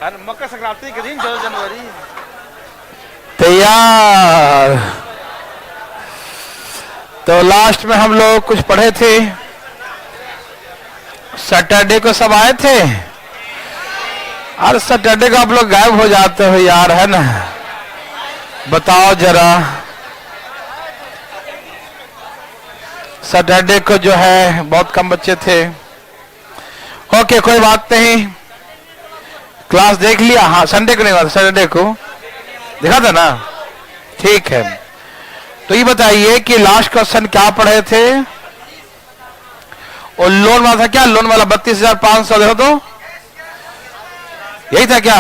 मकर संक्रांति के दिन 14 जनवरी। तैयार। तो लास्ट में हम लोग कुछ पढ़े थे, सैटरडे को सब आए थे। और सैटरडे को आप लोग गायब हो जाते हो यार, है ना? बताओ जरा, सैटरडे को जो है बहुत कम बच्चे थे। ओके, कोई बात नहीं, क्लास देख लिया। हाँ, संडे को नहीं हुआ, सैटरडे को देखा था ना? ठीक है। तो ये बताइए कि लास्ट क्वेश्चन क्या पढ़े थे? और लोन वाला था क्या? लोन वाला 32,500 देखो तो, यही था क्या?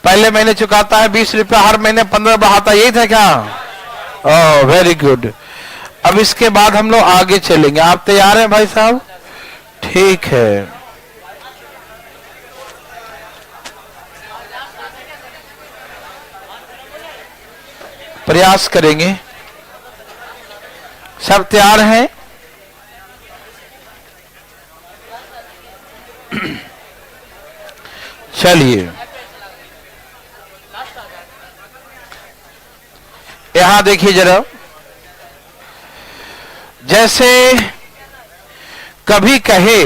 पहले महीने चुकाता है 20 रुपया, हर महीने 15 बढ़ाता, यही था क्या? Oh very good. अब इसके बाद हम लोग आगे चलेंगे। आप तैयार हैं भाई साहब? ठीक है। प्रयास करेंगे। सब तैयार हैं? चलिए, यहां देखिए जरा, जैसे कभी कहे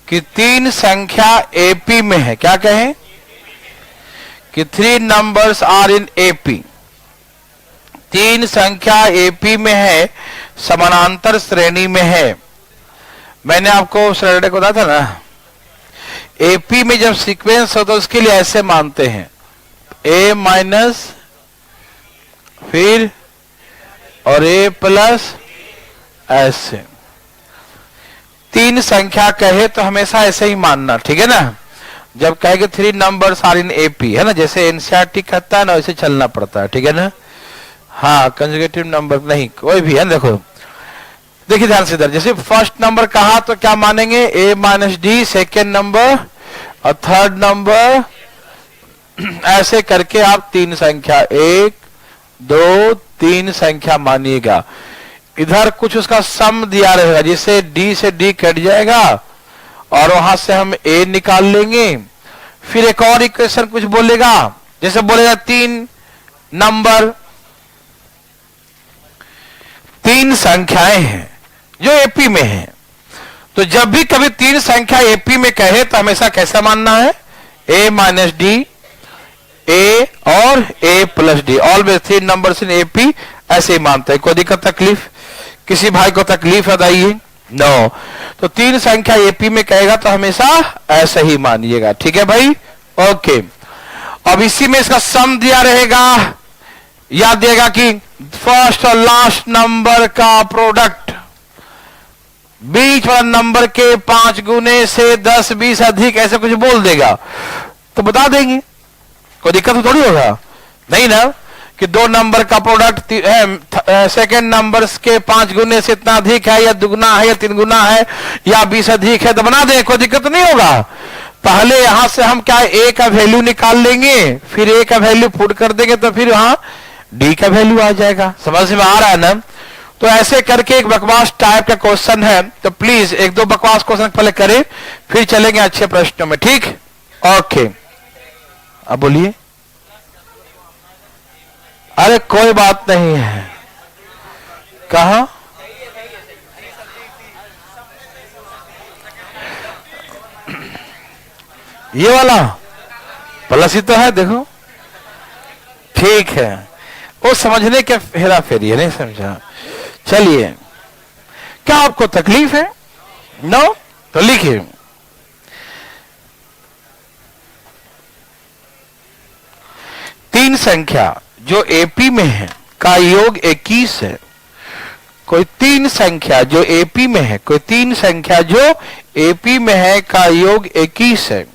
कि 3 संख्या एपी में है, क्या कहें? कि 3 नंबर्स आर इन एपी। 3 संख्या एपी में है, समानांतर श्रेणी में है। मैंने आपको सैटरडे को बताया था ना, एपी में जब सीक्वेंस हो तो उसके लिए ऐसे मानते हैं, ए माइनस फिर और ए प्लस, ऐसे। 3 संख्या कहे तो हमेशा ऐसे ही मानना, ठीक है ना? जब कहे कि 3 नंबर्स आर इन एपी, है ना, जैसे एनसीईआरटी कहता है ना, वैसे चलना पड़ता है, ठीक है ना? हाँ, कंजुगेटिव नंबर नहीं, कोई भी है। देखो, देखिए ध्यान से इधर, जैसे फर्स्ट नंबर कहा तो क्या मानेंगे? ए माइनस डी, सेकेंड नंबर और थर्ड नंबर, ऐसे करके आप 3 संख्या 1 2 3 संख्या मानिएगा। इधर कुछ उसका सम दिया रहेगा, जिससे डी से डी कट जाएगा और वहां से हम ए निकाल लेंगे। फिर एक और इक्वेशन कुछ बोलेगा, जैसे बोलेगा 3 नंबर, 3 संख्याएं हैं जो एपी में हैं। तो जब भी कभी 3 संख्या एपी में कहे तो हमेशा कैसा मानना है? ए माइनस डी, ए और A plus D, always 3 numbers in AP, ऐसे ही मानते हैं। कोई दिक्कत तकलीफ? किसी भाई को तकलीफ बताइए? नो। तो 3 संख्या एपी में कहेगा तो हमेशा ऐसा ही मानिएगा, ठीक है भाई? ओके। अब इसी में इसका सम दिया रहेगा, याद देगा कि फर्स्ट और लास्ट नंबर का प्रोडक्ट बीच वाला नंबर के 5 गुने से 10 20 अधिक, ऐसे कुछ बोल देगा तो बता देंगे। कोई दिक्कत तो थोड़ी होगा, नहीं ना? कि 2 नंबर का प्रोडक्ट सेकेंड नंबर्स के 5 गुने से इतना अधिक है, या दुगुना है, या 3 गुना है, या 20 अधिक है, तो बना दें, कोई दिक्कत नहीं होगा। पहले यहां से हम क्या ए का वैल्यू निकाल लेंगे, फिर ए का वैल्यू पुट कर देंगे, तो फिर वहां डी का वैल्यू आ जाएगा। समझ में आ रहा है ना? तो ऐसे करके एक बकवास टाइप का क्वेश्चन है, तो प्लीज 1-2 बकवास क्वेश्चन पहले करें, फिर चलेंगे अच्छे प्रश्नों में, ठीक? ओके, अब बोलिए। अरे कोई बात नहीं है। कहा? ये वाला प्लस ही तो है, देखो, ठीक है। वो समझने के हेरा फेरी है, नहीं समझा? चलिए, क्या आपको तकलीफ है? नो? तो लिखिए, तीन संख्या जो एपी में है का योग 21 है। कोई 3 संख्या जो एपी में है, कोई 3 संख्या जो एपी में है का योग 21 है।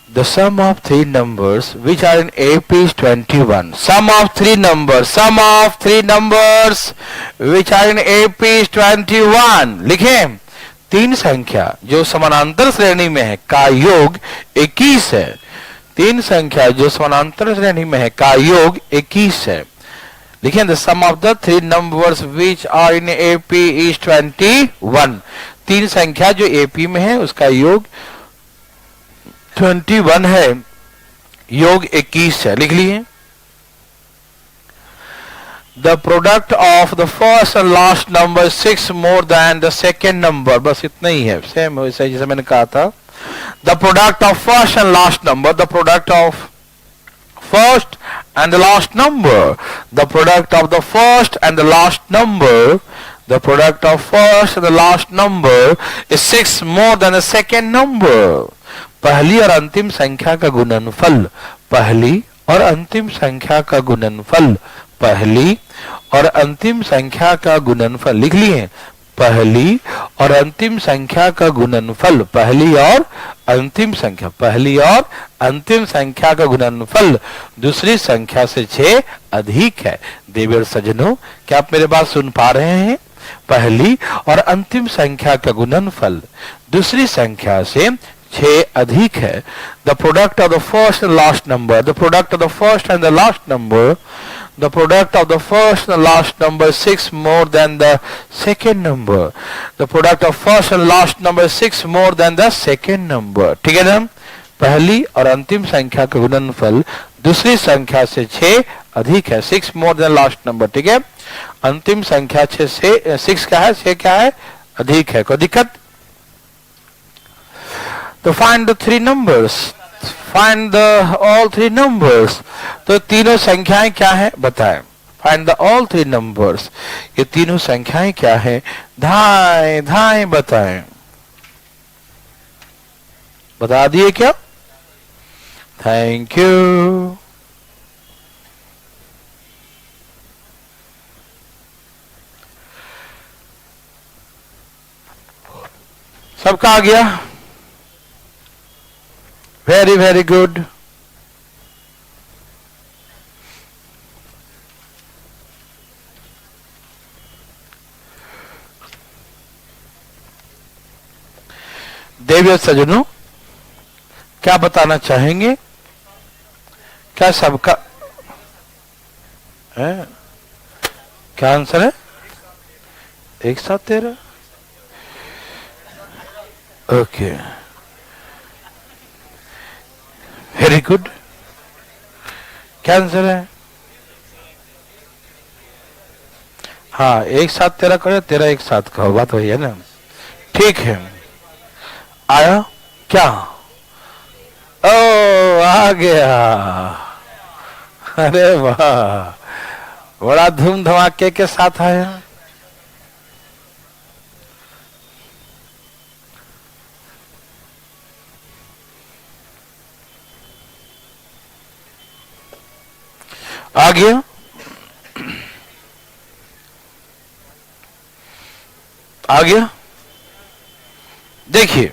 The sum of 3 numbers which are in AP is 21. Sum of 3 numbers which are in AP is 21. लिखें, 3 संख्या जो समानांतर श्रेणी में है का योग 21 है। 3 संख्या जो समानांतर श्रेणी में है का योग 21 है। लिखें, the sum of the 3 numbers which are in AP is 21. 3 संख्या जो AP में है उसका योग 21 है, योग 21 है, लिख लिए। The product of the first and last number 6 more than the second number, बस इतना ही है, सेम वैसे जैसे मैंने कहा था। The product of first and last number, the product of first and the last number, the product of the first and the last number, the product of first and the last number is 6 more than the second number. पहली और अंतिम संख्या का गुणनफल, पहली और अंतिम संख्या का गुणनफल, पहली और अंतिम संख्या का गुणनफल, लिख लिए। पहली और अंतिम संख्या का गुणनफल, पहली और अंतिम संख्या, पहली और अंतिम संख्या का गुणनफल दूसरी संख्या से 6 अधिक है। देवी और सज्जनों, क्या आप मेरे बात सुन पा रहे हैं? पहली और अंतिम संख्या का गुणनफल दूसरी संख्या से 6 अधिक है। The product of the first and last number, the product of the first and the last number, the product of the first and last number 6 more than the second number, the product of first and last number 6 more than the second number, ठीक है ना? पहली और अंतिम संख्या का गुणनफल दूसरी संख्या से 6 अधिक है, 6 more than last number, ठीक है? अंतिम संख्या 6 से 6 क्या है, 6 क्या है, अधिक है। कोई दिक्कत? तो find the three numbers, find the all three numbers, तो तीनों संख्याएं क्या है बताएं। find the all three numbers, ये तीनों संख्याएं क्या है, दाएं दाएं बताएं। बता दिए क्या? Thank you. सबका आ गया? Very very good. देवी और सज्जनों, क्या बताना चाहेंगे? क्या सबका है? क्या आंसर है? 1 7 13। Okay, very good. क्या आंसर है? हाँ, 1 7 13 कहो, 13 1 7 कहो, बात वही है ना? ठीक है, आया क्या? ओ, आ गया। अरे वाह, बड़ा धूम धमाके के साथ आया। आ गया? आ गया? देखिए,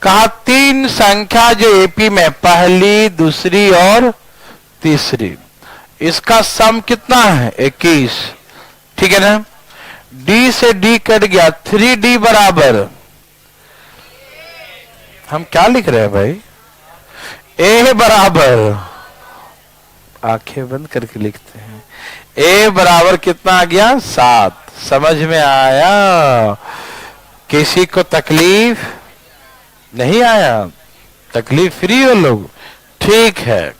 कहा 3 संख्या जो एपी में, पहली, दूसरी और तीसरी, इसका सम कितना है? 21, ठीक है ना? डी से डी कट गया, 3D बराबर, हम क्या लिख रहे हैं भाई? ए बराबर, आंखें बंद करके लिखते हैं, ए बराबर कितना आ गया? 7। समझ में आया? किसी को तकलीफ नहीं आया? तकलीफ फ्री हो लोग, ठीक है।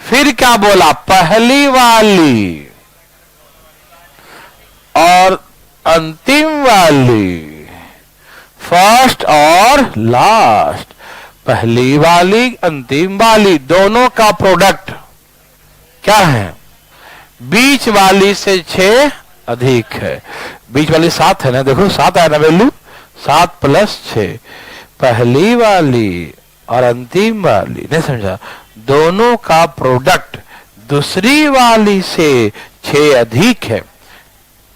फिर क्या बोला? पहली वाली और अंतिम वाली, फर्स्ट और लास्ट, पहली वाली अंतिम वाली दोनों का प्रोडक्ट क्या है? बीच वाली से 6 अधिक है। बीच वाली 7 है ना, देखो 7 आया ना वैल्यू, 7 + 6, पहली वाली और अंतिम वाली, नहीं समझा? दोनों का प्रोडक्ट दूसरी वाली से 6 अधिक है।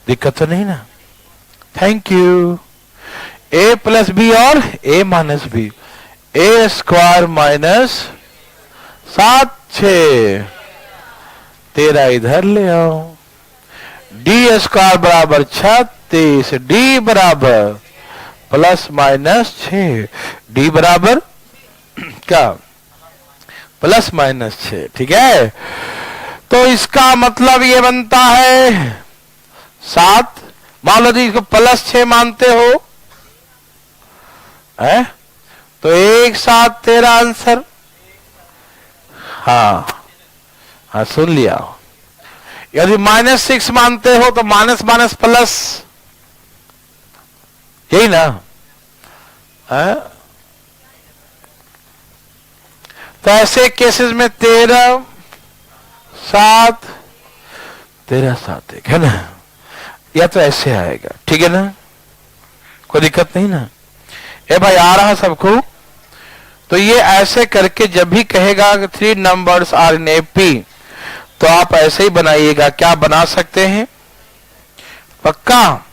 दिक्कत तो नहीं ना? Thank you. a + b और a - b, a² - 7 6, 13 इधर ले आओ। d² बराबर 36, d बराबर +- 6, d बराबर क्या? +- 6, ठीक है? तो इसका मतलब ये बनता है 7। मान लो इसको +6 मानते हो, है? तो एक साथ तेरा आंसर। हाँ हाँ, सुन लिया। यदि -6 मानते हो तो माइनस माइनस प्लस, यही ना है? तो ऐसे केसेस में 13 7 13 7 1 है ना, या तो ऐसे आएगा, ठीक है ना, कोई दिक्कत नहीं ना। ए भाई आ रहा सबको? तो ये ऐसे करके जब भी कहेगा कि 3 नंबर्स आर इन एपी, तो आप ऐसे ही बनाइएगा। क्या बना सकते हैं? पक्का?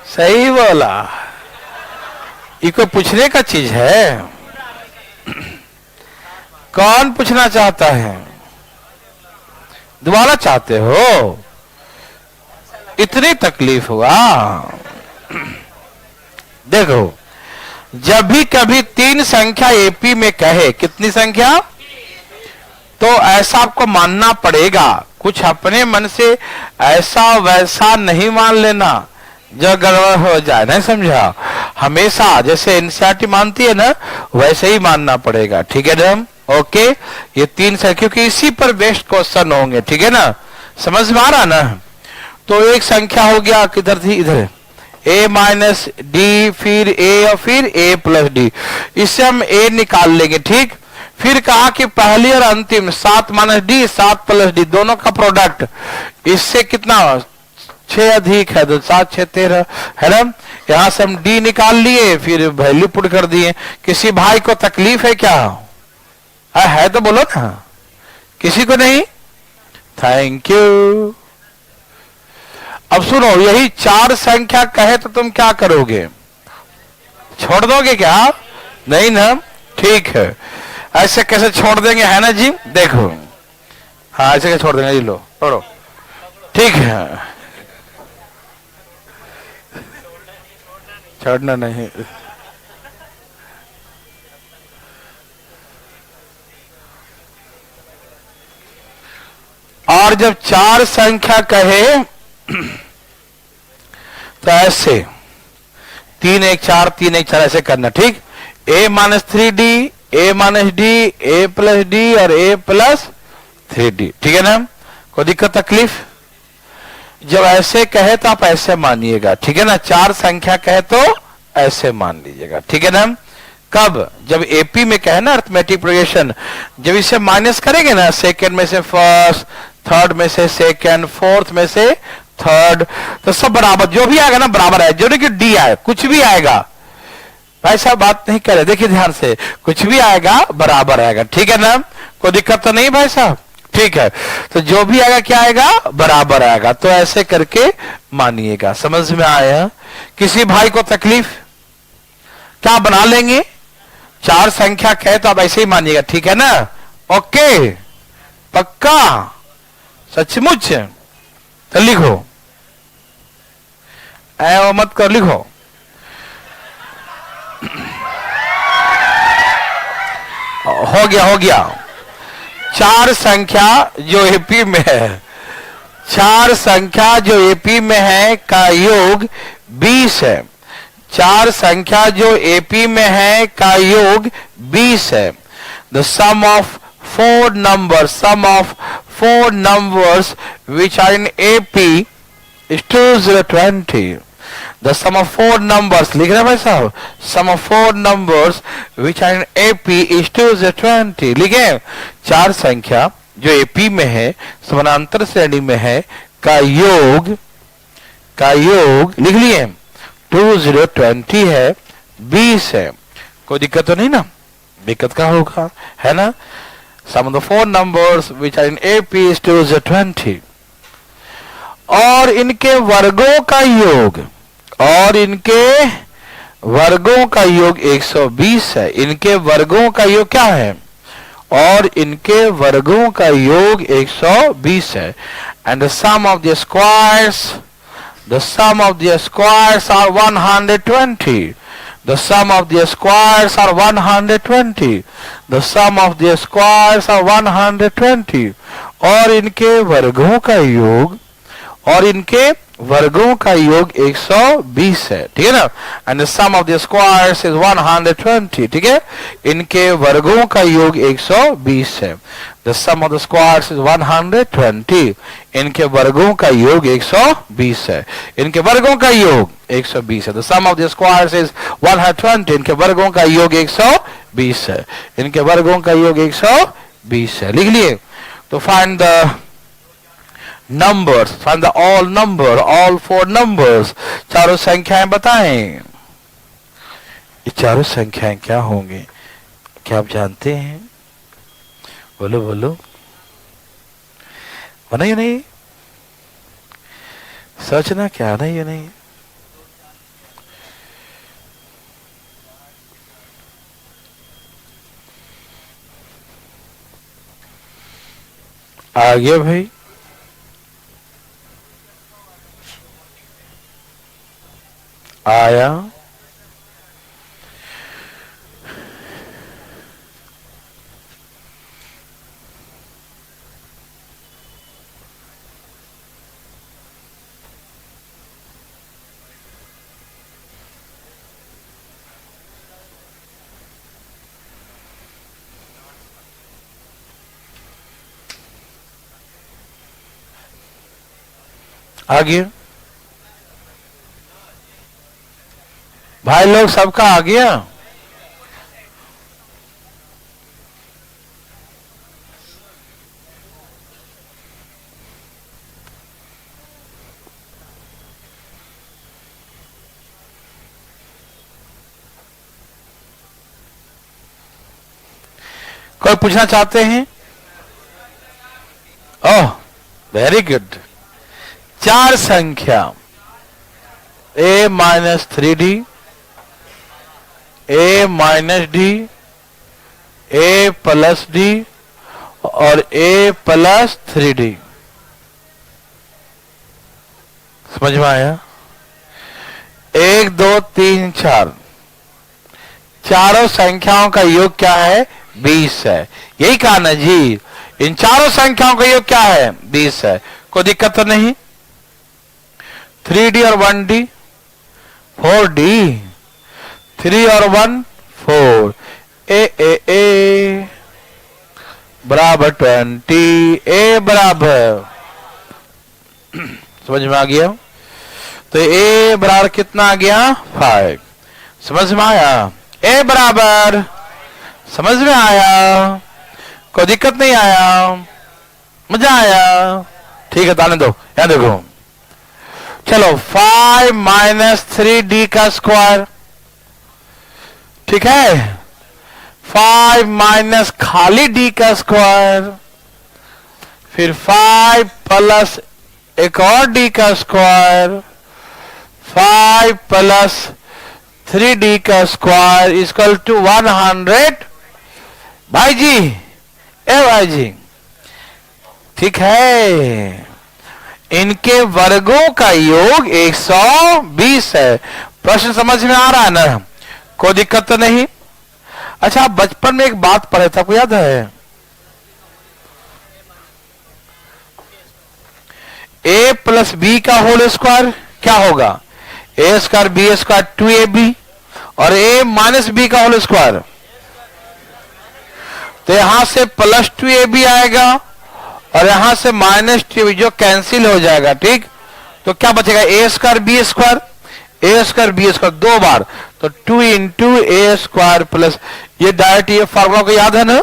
सही बोला। ये कोई पूछने का चीज है? कौन पूछना चाहता है? दोबारा चाहते हो? इतनी तकलीफ हुआ? देखो, जब भी कभी 3 संख्या एपी में कहे, कितनी संख्या, तो ऐसा आपको मानना पड़ेगा। कुछ अपने मन से ऐसा वैसा नहीं मान लेना जो गड़बड़ हो जाए, नहीं समझा? हमेशा जैसे एनसीईआरटी मानती है ना, वैसे ही मानना पड़ेगा, ठीक है ना? ओके, ये 3 संख्या, क्योंकि इसी पर बेस्ड क्वेश्चन होंगे, ठीक है ना? समझ में आ रहा ना? तो एक संख्या हो गया, किधर थी, इधर, a माइनस डी, फिर a और फिर a प्लस डी। इससे हम a निकाल लेंगे, ठीक। फिर कहा कि पहली और अंतिम 7 माइनस डी 7 प्लस डी दोनों का प्रोडक्ट, इससे कितना 6 अधिक है तो 7 6 13 है ना। यहां से हम डी निकाल लिए, फिर वैल्यू पुट कर दिए। किसी भाई को तकलीफ है क्या? है तो बोलो ना। किसी को नहीं? Thank you. अब सुनो, यही 4 संख्या कहे तो तुम क्या करोगे? छोड़ दोगे क्या? नहीं ना, ठीक है। ऐसे कैसे छोड़ देंगे, है ना जी? देखो, हाँ ऐसे कैसे छोड़ देंगे, जी लो पढ़ो, ठीक है। छोड़ना नहीं। और जब 4 संख्या कहे तो ऐसे 3 1 4 3 1 4 ऐसे करना, ठीक। a minus 3d, a minus D, a plus D और a प्लस 3d, ठीक है ना। कोई दिक्कत तकलीफ? जब ऐसे कहे तो आप ऐसे मानिएगा, ठीक है ना। 4 संख्या कहे तो ऐसे मान लीजिएगा, ठीक है ना। कब? जब एपी में कहे ना, अरिथमेटिक प्रोग्रेशन, जब इसे माइनस करेंगे ना, सेकंड में से फर्स्ट, थर्ड में से सेकंड, फोर्थ में से थर्ड, तो सब बराबर, जो भी आएगा ना बराबर है। जो नहीं कि डी आए, कुछ भी आएगा, भाई साहब बात नहीं करे, देखिए ध्यान से, कुछ भी आएगा बराबर आएगा, ठीक है ना। कोई दिक्कत तो नहीं भाई साहब? ठीक है। तो जो भी आएगा क्या आएगा? बराबर आएगा। तो ऐसे करके मानिएगा। समझ में आया? किसी भाई को तकलीफ? क्या बना लेंगे? 4 संख्या कहे तो आप ऐसे ही मानिएगा, ठीक है ना। ओके, पक्का, सचमुच? तो लिखो, ऐ मत कर, लिखो। हो गया, हो गया। 4 संख्या जो एपी में है, 4 संख्या जो एपी में है का योग 20 है। 4 संख्या जो एपी में है का योग 20 है। The sum of 4 numbers which are in AP is 2020. The sum of 4 numbers, लिख रहे हैं भाई साहब, sum of 4 numbers which are in AP is 2020. लिखे? 4 संख्या जो एपी में है, समानांतर श्रेणी में है, का योग लिख लिए 2020 है, 20 है। कोई दिक्कत तो नहीं ना? दिक्कत का होगा, है ना। Sum of the 4 numbers which are in AP is 2020. और इनके वर्गों का योग, और इनके वर्गों का योग 120 है। इनके वर्गों का योग क्या है? और इनके वर्गों का योग 120 है। And the sum of the squares are 120. The sum of the squares are 120. The sum of the squares are 120. और इनके वर्गों का योग, और इनके वर्गों का योग 120 है, ठीक है ना। And the sum of the squares is 120, ठीक है। इनके वर्गों का योग 120 है। The sum of the squares is 120, इनके वर्गों का योग 120 है। इनके वर्गों का योग 120 है। The sum of the squares is 120, इनके वर्गों का योग 120 है। इनके वर्गों का योग 120 है। लिख लिए। तो find the numbers, find the all number, all four numbers, चारों संख्याएं बताएं। ये चारों संख्याएं क्या होंगी, क्या आप जानते हैं? बोलो बोलो, बना या नहीं? सोचना क्या नहीं या नहीं? आगे भाई, आया। आगे भाई लोग, सबका आ गया? कोई पूछना चाहते हैं? Oh very good. चार संख्या a minus 3d, a minus D, a plus D और a प्लस 3d। समझ में आया? 1 2 3 4, चारों संख्याओं का योग क्या है? 20 है। यही कहा ना जी, इन चारों संख्याओं का योग क्या है? 20 है। कोई दिक्कत तो नहीं? 3d और 1d, 4d, 3 और 1 4, a बराबर 20, a बराबर समझ में आ गया? तो a बराबर कितना आ गया? 5। समझ में आया? a बराबर, समझ में आया? कोई दिक्कत नहीं आया? मजा आया? ठीक है, ताने दो। यहां देखो, चलो 5 माइनस 3d का स्क्वायर, ठीक है। 5 माइनस खाली d का स्क्वायर, फिर 5 प्लस एक और d का स्क्वायर, 5 प्लस 3d का स्क्वायर इक्वल टू 100। भाई जी, ए भाई जी, ठीक है। इनके वर्गों का योग 120 है। प्रश्न समझ में आ रहा है ना? कोई दिक्कत तो नहीं? अच्छा, बचपन में एक बात पढ़े था, आपको याद है? a प्लस बी का होल स्क्वायर क्या होगा? a square B square 2ab, और a माइनस बी का होल स्क्वायर, तो यहां से प्लस 2ab आएगा और यहां से माइनस 2ab, जो कैंसिल हो जाएगा, ठीक। तो क्या बचेगा? a square B square, a square B square 2 बार, तो 2 इंटू ए स्क्वायर प्लस, ये डायरेक्ट ये फॉर्मूला को याद है ना?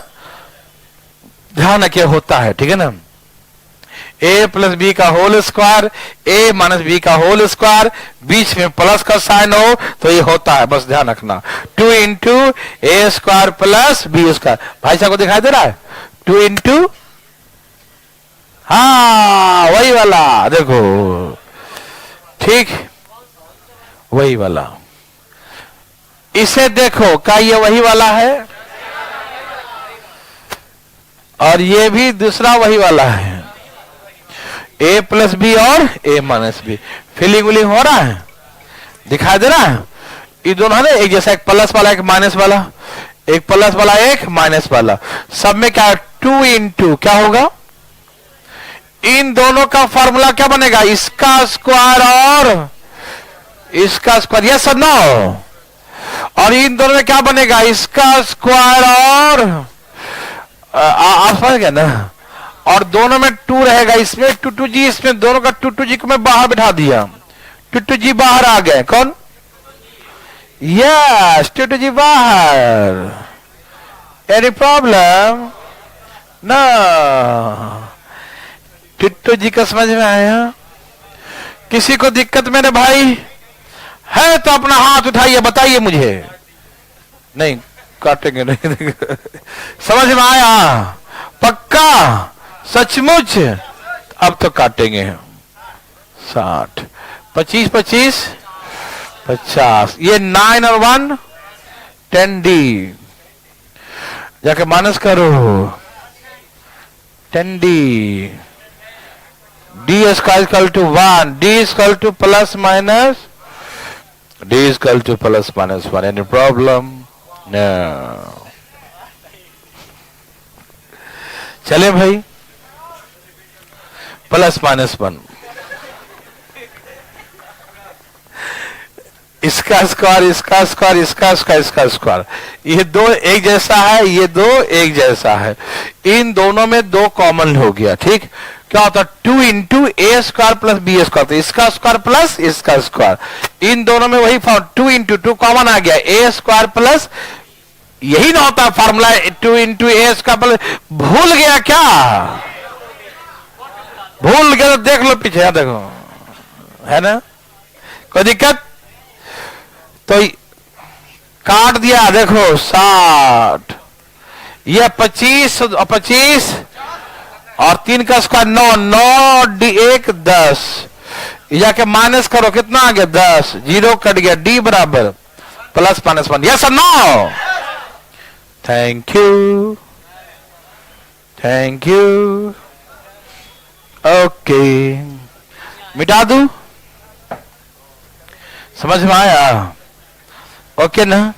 ध्यान रखिए, होता है, ठीक है ना? a प्लस बी का whole square, a minus B का होल स्क्वायर, बीच में प्लस का साइन हो तो ये होता है, बस ध्यान रखना। 2 into A square plus B square. भाई साहब को दिखाई दे रहा है? 2 इंटू, हाँ वही वाला, देखो, ठीक, वही वाला। इसे देखो, क्या ये वही वाला है? और ये भी दूसरा वही वाला है, a प्लस बी और a minus B. Feeling willing हो रहा है? दिखाई दे रहा है? ये दोनों है ना एक जैसा, एक प्लस वाला एक माइनस वाला, एक प्लस वाला एक माइनस वाला, सब में क्या 2 इंटू क्या होगा, इन दोनों का फॉर्मूला क्या बनेगा, इसका स्क्वायर और इसका स्क्वायर, यस और नो, और इन दोनों में क्या बनेगा, इसका स्क्वायर और आप समझ गए ना, और दोनों में 2 रहेगा, इसमें 2 जी, इसमें दोनों का 2 जी को मैं बाहर बिठा दिया, 2 जी बाहर आ गए, कौन, यस 2 जी बाहर, एनी प्रॉब्लम ना, 2 जी का समझ में आया, किसी को दिक्कत मेरे भाई है तो अपना हाथ उठाइए, बताइए मुझे, नहीं काटेंगे नहीं समझ में आया, पक्का सचमुच, अब तो काटेंगे, 60 25 25 50, ये 9 और 1 10 डी, जाके माइनस करो 10 D, D square equal to 1, D equal to plus minus, D equal to plus minus 1, any problem, चले भाई, प्लस माइनस 1, इसका स्क्वायर इसका स्क्वायर इसका स्क्वायर इसका स्क्वायर, ये दो एक जैसा है, ये दो एक जैसा है, इन दोनों में 2 कॉमन हो गया, ठीक, क्या होता है 2 into A square plus B square, तो इसका स्क्वायर प्लस इसका स्क्वायर, इन दोनों में वही 2 इंटू 2 कॉमन आ गया, ए स्क्वायर प्लस, यही ना होता formula 2 into A square plus, भूल गया क्या, भूल गया तो देख लो पीछे, देखो है ना, कोई दिक्कत, तो काट दिया, देखो 60, यह 25 और 25 और 3 का स्क्वायर 9, 9 डी 1 10, जाके माइनस करो, कितना आ गया 10, 0 कट गया, डी बराबर प्लस माइनस 1, यस और no, thank you thank you, okay, मिटा दूं, समझ में आया, ओके ना,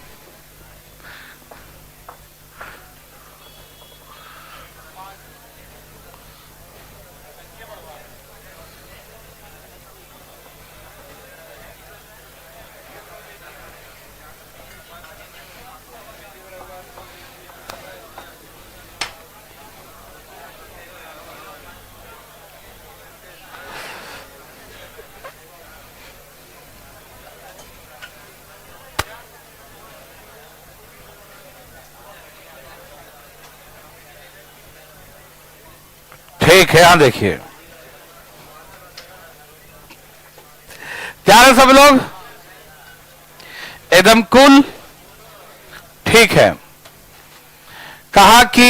ठीक है, यहां देखिए, तैयार है सब लोग, एकदम कूल, ठीक है, कहा कि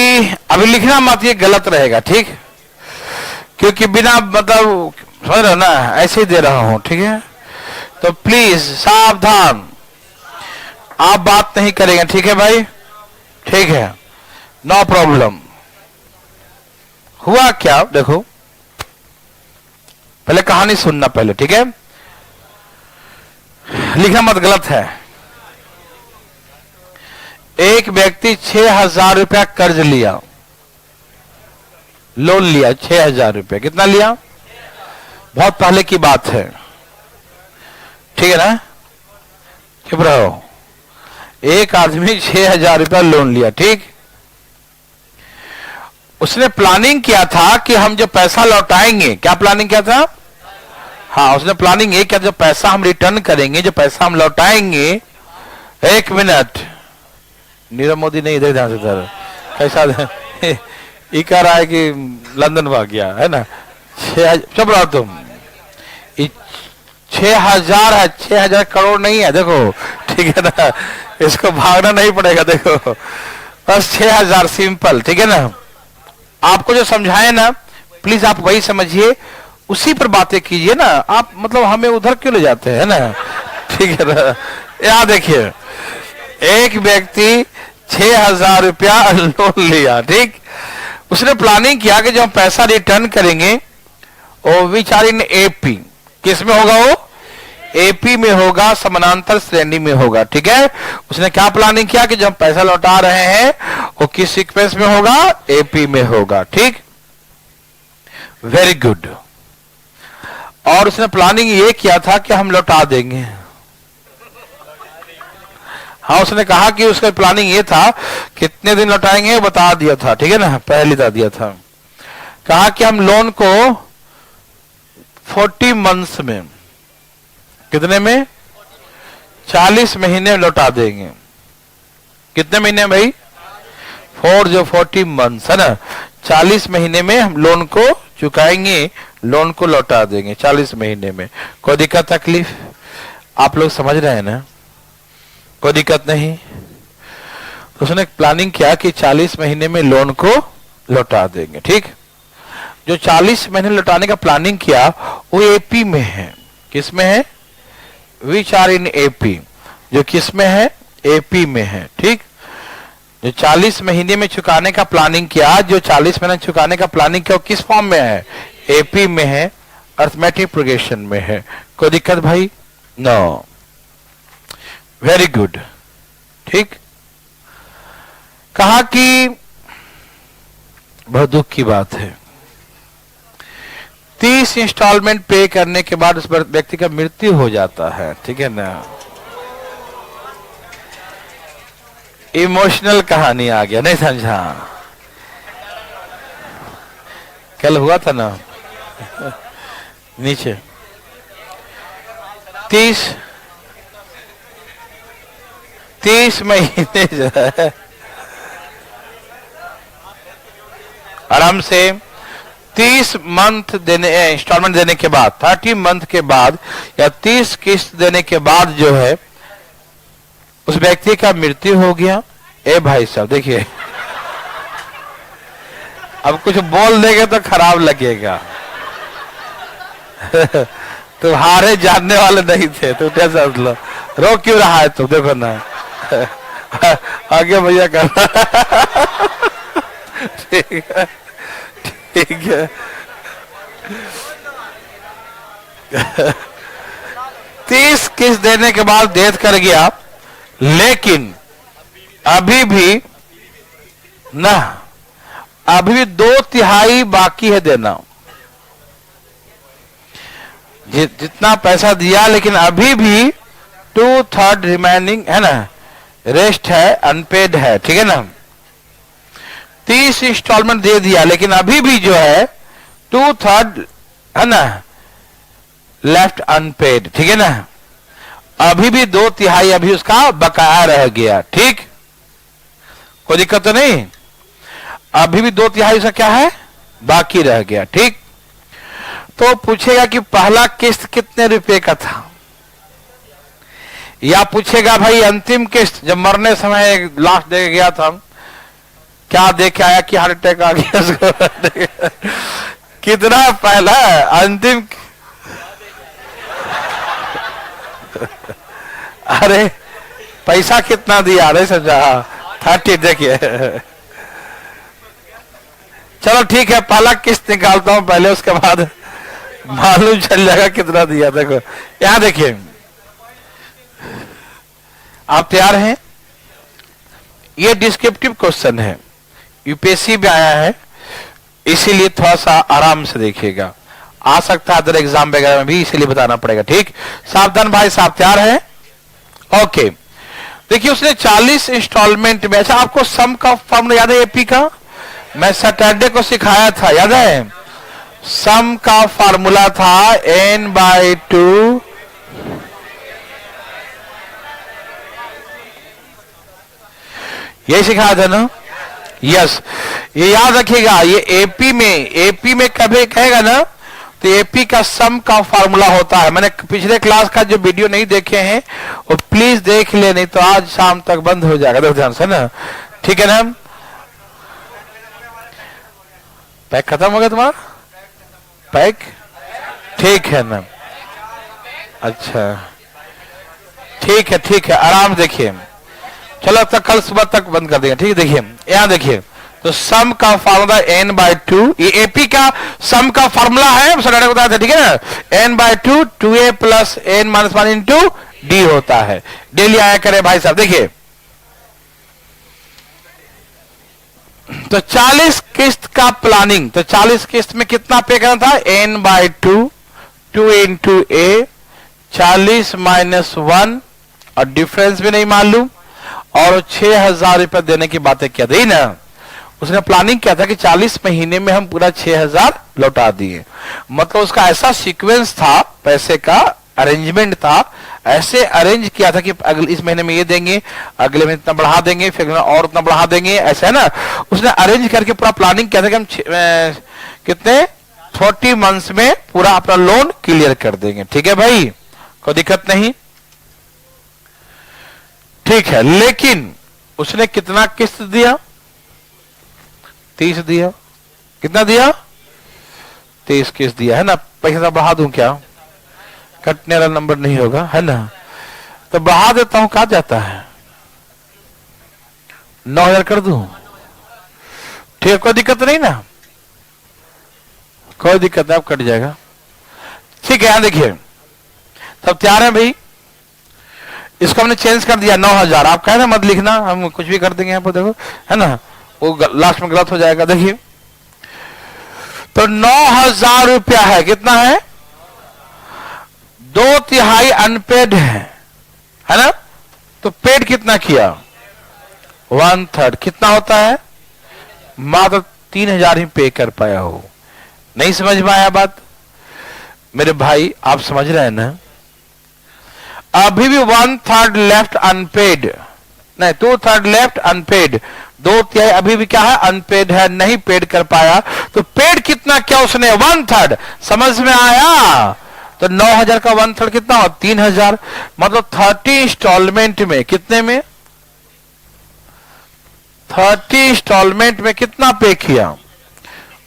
अभी लिखना मत, ये गलत रहेगा, ठीक, क्योंकि बिना मतलब समझ रहे हो ना, ऐसे ही दे रहा हूं, ठीक है, तो प्लीज सावधान, आप बात नहीं करेंगे, ठीक है भाई, ठीक है, नो प्रॉब्लम। हुआ क्या, देखो पहले कहानी सुनना पहले, ठीक है, लिखना मत, गलत है। एक व्यक्ति 6,000 रुपया कर्ज लिया, लोन लिया 6,000 रुपया, कितना लिया, बहुत पहले की बात है, ठीक है ना, चुप रहो, एक आदमी 6,000 रुपया लोन लिया, ठीक, उसने प्लानिंग किया था कि हम जो पैसा लौटाएंगे, क्या प्लानिंग किया था, हाँ उसने प्लानिंग ये किया, जो पैसा हम रिटर्न करेंगे, जो पैसा हम लौटाएंगे, एक मिनट, नीरव मोदी नहीं, इधर ध्यान से, इधर कैसा ये कह रहा है कि लंदन भाग गया है ना, 6,000, चुप रहो तुम, 6,000 है, 6,000 करोड़ नहीं है, देखो ठीक है ना, इसको भागना नहीं पड़ेगा, देखो बस 6,000 सिंपल, ठीक है ना, आपको जो समझाए ना प्लीज आप वही समझिए, उसी पर बातें कीजिए ना, आप मतलब हमें उधर क्यों ले जाते हैं ना, ठीक है ना, यहां देखिए, एक व्यक्ति 6,000 रुपया लोन लिया, ठीक, उसने प्लानिंग किया कि जब हम पैसा रिटर्न करेंगे, वो बेचारी ने एपी, किस में होगा वो, एपी में होगा, समानांतर श्रेणी में होगा। ठीक है, उसने क्या प्लानिंग किया कि जब पैसा लौटा रहे हैं वो किस सीक्वेंस में होगा, एपी में होगा। ठीक, वेरी गुड। और उसने प्लानिंग ये किया था कि हम लौटा देंगे। हाँ, उसने कहा कि उसका प्लानिंग ये था कितने दिन लौटाएंगे बता दिया था। ठीक है ना, पहले बता दिया था। कहा कि हम लोन को 40 मंथ्स में, कितने में, 40 महीने में लौटा देंगे। कितने महीने भाई, 40 मंथ्स है ना, 40 महीने में हम लोन को चुकाएंगे, लोन को लौटा देंगे 40 महीने में। कोई दिक्कत तकलीफ, आप लोग समझ रहे हैं ना, कोई दिक्कत नहीं। तो उसने प्लानिंग किया कि 40 महीने में लोन को लौटा देंगे। ठीक, जो 40 महीने लौटाने का प्लानिंग किया वो एपी में है। किस में है, विच आर इन एपी, जो किस में है, एपी में है। ठीक, जो 40 महीने में चुकाने का प्लानिंग किया, जो 40 महीने चुकाने का प्लानिंग किया वो किस फॉर्म में है, एपी में है, अर्थमेटिक प्रोग्रेशन में है। कोई दिक्कत भाई, नो, वेरी गुड। ठीक, कहा कि बहुत दुख की बात है, 30 इंस्टॉलमेंट पे करने के बाद उस व्यक्ति का मृत्यु हो जाता है। ठीक है ना, इमोशनल कहानी आ गया, नहीं समझा, कल हुआ था ना नीचे 30 महीने जो है आराम से 30 मंथ देने, इंस्टॉलमेंट देने के बाद, 30 मंथ के बाद या 30 किस्त देने के बाद जो है उस व्यक्ति का मृत्यु हो गया। ए भाई साहब देखिए, अब कुछ बोल देंगे तो खराब लगेगा। तुम्हारे जानने वाले नहीं थे, तुम क्या समझ लो, रो क्यों रहा है तुम, देखो ना आगे भैया करना ठीक है, ठीक है 30 किस्त देने के बाद डेथ कर गया, लेकिन अभी भी ना, अभी भी 2/3 बाकी है देना। जितना पैसा दिया लेकिन अभी भी 2/3 रिमेनिंग है ना, रेस्ट है, अनपेड है। ठीक है ना, 30 इंस्टॉलमेंट दे दिया लेकिन अभी भी जो है 2/3 है ना लेफ्ट अनपेड। ठीक है ना, अभी भी 2/3 अभी उसका बकाया रह गया। ठीक, कोई दिक्कत तो नहीं, अभी भी 2/3 उसका क्या है, बाकी रह गया। ठीक, तो पूछेगा कि पहला किस्त कितने रुपए का था, या पूछेगा भाई अंतिम किस्त जब मरने समय लास्ट दे गया था क्या दे के आया कि हार्ट अटैक आ गया उसको कितना पहला अंतिम अरे पैसा कितना दिया, अरे समझा 30 देखिए चलो ठीक है, पहला किस्त निकालता हूं पहले, उसके बाद मालूम चल जाएगा कितना दिया। देखो यहां देखिए, आप तैयार हैं, ये डिस्क्रिप्टिव क्वेश्चन है, यूपीएससी में आया है, इसीलिए थोड़ा सा आराम से देखिएगा, आ सकता है अदर एग्जाम वगैरह में भी, इसीलिए बताना पड़ेगा। ठीक, सावधान भाई साहब, तैयार है? ओके, देखिए उसने 40 इंस्टॉलमेंट में, अच्छा आपको सम का फॉर्मूला याद है एपी का, मैं सैटरडे को सिखाया था, याद है? सम का फॉर्मूला था n/2 ये सिखाया था ना, यस, ये याद रखिएगा। ये एपी में कभी कहेगा ना तो एपी का सम का फॉर्मूला होता है। मैंने पिछले क्लास का जो वीडियो नहीं देखे हैं वो प्लीज देख ले, नहीं तो आज शाम तक बंद हो जाएगा, देखो ध्यान से ना, ठीक है ना? पैक खत्म हो गया तुम्हारा पैक, ठीक है ना? अच्छा ठीक है, आराम देखिए, चलो तक कल सुबह तक बंद कर देंगे। ठीक है, देखिए यहां देखिए तो सम का फार्मूला n/2, ये एपी का सम का फार्मूला है, बताया था, ठीक है ना। n/2 2a plus n-1 into D होता है। डेली आया करे भाई साहब। देखिए तो 40 किस्त का प्लानिंग, तो 40 किस्त में कितना पे करना था, n/2 2 इंटू ए, 40 माइनस 1 और डिफरेंस भी नहीं मालूम, और 6,000 रुपए देने की बातें किया थी ना। उसने प्लानिंग किया था कि 40 महीने में हम पूरा 6,000 लौटा दिए। मतलब उसका ऐसा सीक्वेंस था, पैसे का अरेंजमेंट था, ऐसे अरेंज किया था कि अगले इस महीने में ये देंगे, अगले महीने इतना बढ़ा देंगे, फिर और उतना बढ़ा देंगे, ऐसा है ना। उसने अरेंज करके पूरा प्लानिंग किया था कि हम कितने 40 मंथ्स में पूरा अपना लोन क्लियर कर देंगे। ठीक है भाई, कोई दिक्कत नहीं, ठीक है। लेकिन उसने कितना किस्त दिया, 30 दिया। कितना दिया, 30 किस्त दिया, है ना। पैसा बढ़ा दूं क्या, कटने वाला नंबर नहीं होगा, है ना। तो बढ़ा देता हूं, कहा जाता है 9,000 कर दूं, ठीक है, कोई दिक्कत नहीं ना, कोई दिक्कत नहीं, अब कट जाएगा। ठीक है, यहां देखिए तब तैयार है भाई। इसको हमने चेंज कर दिया 9,000। आप कहे ना मत लिखना, हम कुछ भी कर देंगे यहाँ पर, देखो है ना, वो लास्ट में गलत हो जाएगा। देखिए तो 9,000 रुपया है, कितना है, 2/3 अनपेड है ना। तो पेड कितना किया, 1/3, कितना होता है, मात्र 3,000 ही पे कर पाया हो। नहीं समझ में आया बात मेरे भाई, आप समझ रहे हैं ना। अभी भी 1/3 लेफ्ट अनपेड, नहीं 2/3 लेफ्ट अनपेड, 2/3 अभी भी क्या है, अनपेड है, नहीं पेड कर पाया। तो पेड कितना क्या उसने, 1/3। समझ में आया। तो 9,000 का 1/3 कितना हो, 3,000। मतलब 30 इंस्टॉलमेंट में, कितने में, 30 इंस्टॉलमेंट में कितना पे किया,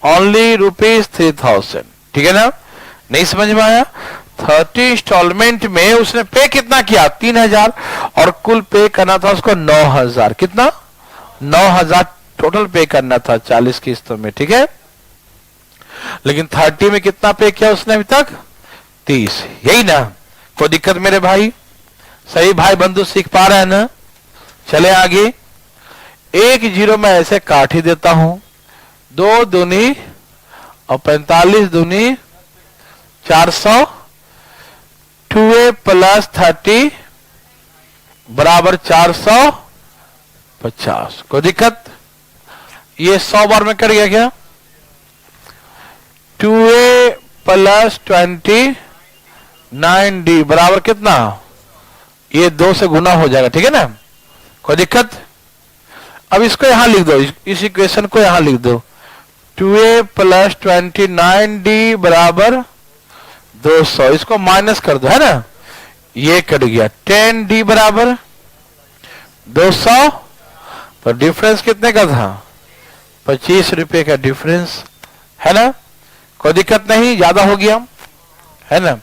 ओनली ₹3,000। ठीक है ना, नहीं समझ में आया। 30 इंस्टॉलमेंट में उसने पे कितना किया, 3,000, और कुल पे करना था उसको 9,000। कितना, 9,000 टोटल पे करना था 40 किस्तों में। ठीक है, लेकिन 30 में कितना पे किया उसने अभी तक, 30। यही ना, कोई दिक्कत मेरे भाई, सही भाई बंधु सीख पा रहे हैं ना। चले आगे, 1 0 में ऐसे काट ही देता हूं, 2 दूनी और 45 दूनी 400, 2a प्लस 30 बराबर 450। कोई दिक्कत, ये 100 बार में कट गया क्या, 2a प्लस 29d बराबर कितना, ये 2 से गुना हो जाएगा। ठीक है ना, कोई दिक्कत। अब इसको यहां लिख दो, इस इक्वेशन को यहां लिख दो, 2a प्लस 29d बराबर 200। इसको माइनस कर दो, है ना, ये कट गया। 10d बराबर 200, तो डिफरेंस कितने का था, 25 रुपए का डिफरेंस, है ना। कोई दिक्कत नहीं, ज्यादा हो गया है ना,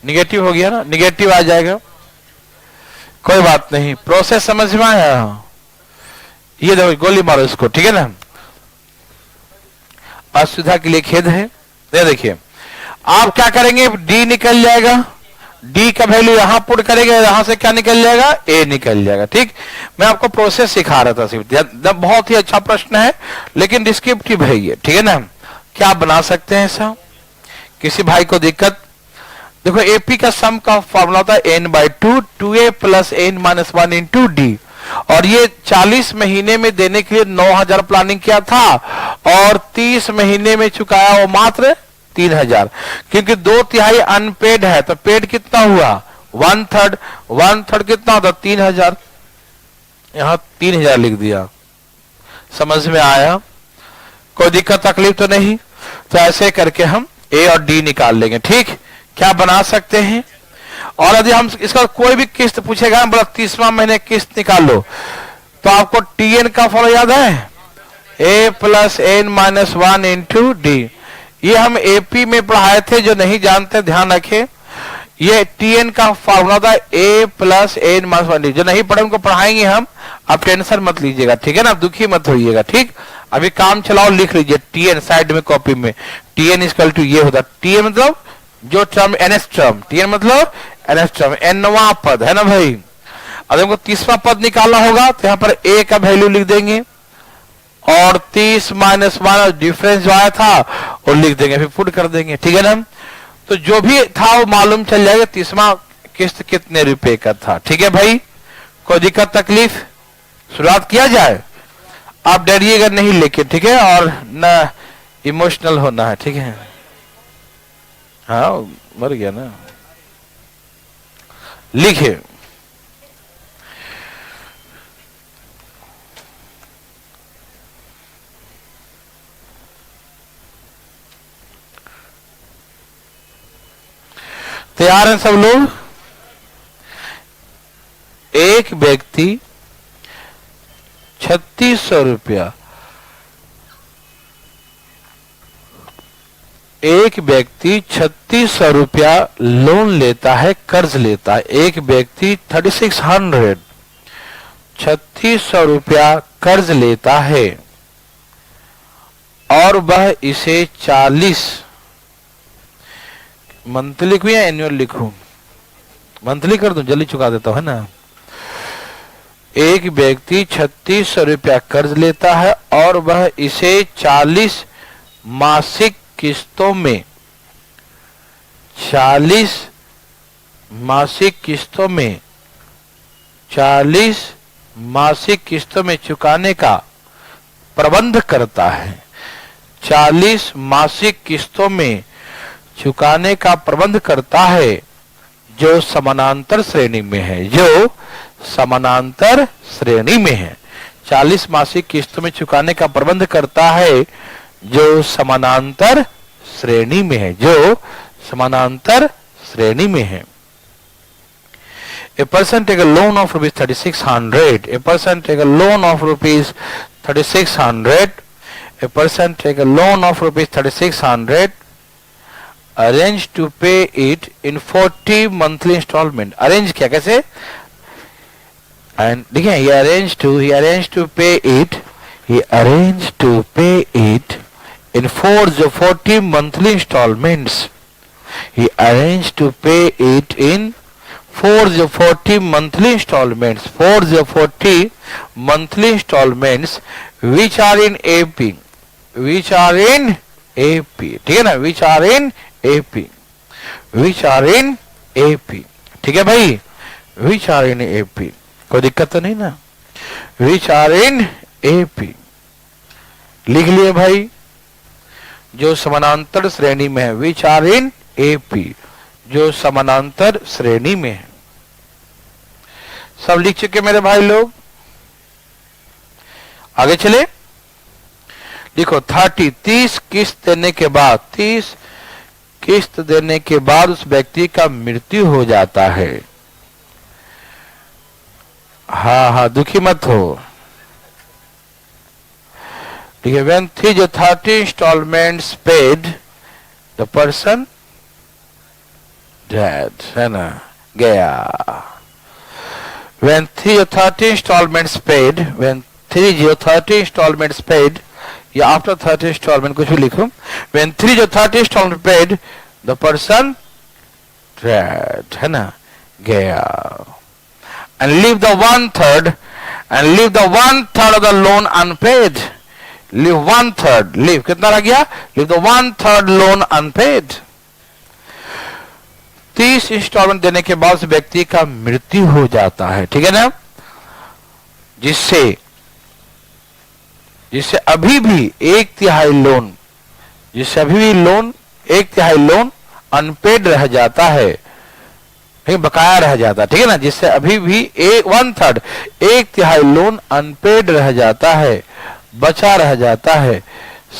निगेटिव हो गया ना, निगेटिव आ जाएगा, कोई बात नहीं। प्रोसेस समझ में आया, ये देखो गोली मारो इसको। ठीक है ना, असुविधा के लिए खेद है। देखिए आप क्या करेंगे, डी निकल जाएगा, डी का वैल्यू यहां पुट करेंगे, यहां से क्या निकल जाएगा, ए निकल जाएगा। ठीक, मैं आपको प्रोसेस सिखा रहा था सिर्फ, बहुत ही अच्छा प्रश्न है लेकिन डिस्क्रिप्टिव है ये। ठीक है ना, क्या बना सकते हैं ऐसा, किसी भाई को दिक्कत। देखो एपी का सम का फॉर्मूला होता है n/2 2a plus n-1 into D, और ये 40 महीने में देने के लिए 9,000 प्लानिंग किया था, और 30 महीने में चुकाया वो मात्र 3,000, क्योंकि 2/3 अनपेड है। तो पेड कितना हुआ, 1/3, 1/3 कितना होता, 3,000। यहां 3,000 लिख दिया, समझ में आया, कोई दिक्कत तकलीफ तो नहीं। तो ऐसे करके हम ए और डी निकाल लेंगे। ठीक, क्या बना सकते हैं। और यदि हम इसका कोई भी किस्त पूछेगा, बोला 30वां महीने किस्त निकाल लो, तो आपको टीएन का फॉर्मूला याद है, ए प्लस n-1 इंटू डी। ये हम एपी में पढ़ाए थे, जो नहीं जानते ध्यान रखें, ये टीएन का फॉर्मूला था ए प्लस n-1 डी। जो नहीं पढ़े उनको पढ़ाएंगे हम, आप टेंशन मत लीजिएगा। ठीक है ना, दुखी मत होइएगा। ठीक, अभी काम चलाओ, लिख लीजिए टीएन साइड में कॉपी में। टीएन इक्वल टू ये होता, टीएन मतलब जो टर्म एनएस टर्म, टीएन मतलब एनएस टर्म, एनवा पद है ना भाई। अब हमको 30वां पद निकालना होगा तो यहां पर ए का वैल्यू लिख देंगे और 30 माइनस 1 डिफरेंस जो आया था वो लिख देंगे, फिर पुट कर देंगे, ठीक है ना। तो जो भी था वो मालूम चल जाएगा 30वां किस्त कितने रुपए का था, ठीक है भाई। कोई दिक्कत तकलीफ, शुरुआत किया जाए। आप डरिएगा नहीं लेकिन, ठीक है, और न इमोशनल होना है, ठीक है। हाँ मर गया ना, लिखिए। तैयार हैं सब लोग? एक व्यक्ति 3600 रुपया, एक व्यक्ति 3600 रुपया लोन लेता है, कर्ज लेता है। एक व्यक्ति 3600 रुपया कर्ज लेता है और वह इसे 40 मंथली लिखूं या एनुअल लिखूं? मंथली कर दूं, जल्दी चुका देता हूं, है ना। एक व्यक्ति 3600 रुपया कर्ज लेता है और वह इसे 40 मासिक किस्तों में 40 मासिक किस्तों में 40 मासिक किस्तों में चुकाने का प्रबंध करता है। 40 मासिक किस्तों में चुकाने का प्रबंध करता है जो समानांतर श्रेणी में है, जो समानांतर श्रेणी में है। 40 मासिक किस्तों में चुकाने का प्रबंध करता है जो समानांतर श्रेणी में है, जो समानांतर श्रेणी में है। A person take a loan of rupees 3600. A person take a loan of rupees 3600. A person take a loan of rupees 3600. Arrange to pay it in 40 monthly installment. Arrange क्या कैसे? And देखिए he arranged to pay it. He arranged to pay it in 40 monthly installments. He arranged to pay it in 40 monthly installments. 40 monthly installments which are in AP. Which are in AP. ठीक है ना? Which are in AP. Which are in AP. ठीक है भाई? Which are in AP. कोई दिक्कत तो नहीं ना? Which are in AP. लिख लिए भाई, जो समानांतर श्रेणी में है। Which are in AP, जो समानांतर श्रेणी में है। सब लिख चुके मेरे भाई लोग? आगे चले, देखो 30 किस्त देने के बाद 30 किस्त देने के बाद उस व्यक्ति का मृत्यु हो जाता है। हाँ दुखी मत हो। ठीक है, when 30 installments paid, the person dead, है ना, गया। When 30 installments paid, when 30 installments paid, या after 30 installment कुछ भी लिखो। When 30 installments paid, the person dead, है ना, गया। And leave the 1/3 of the loan unpaid. Leave 1/3, leave कितना रह गया? Leave the 1/3 loan unpaid. 30 instalment देने के बाद व्यक्ति का मृत्यु हो जाता है, ठीक है ना, जिससे अभी भी 1/3 लोन, जिससे अभी भी लोन 1/3 लोन अनपेड रह जाता है, बकाया रह जाता है, ठीक है ना, जिससे अभी भी 1/3 1/3 लोन अनपेड रह जाता है, बचा रह जाता है,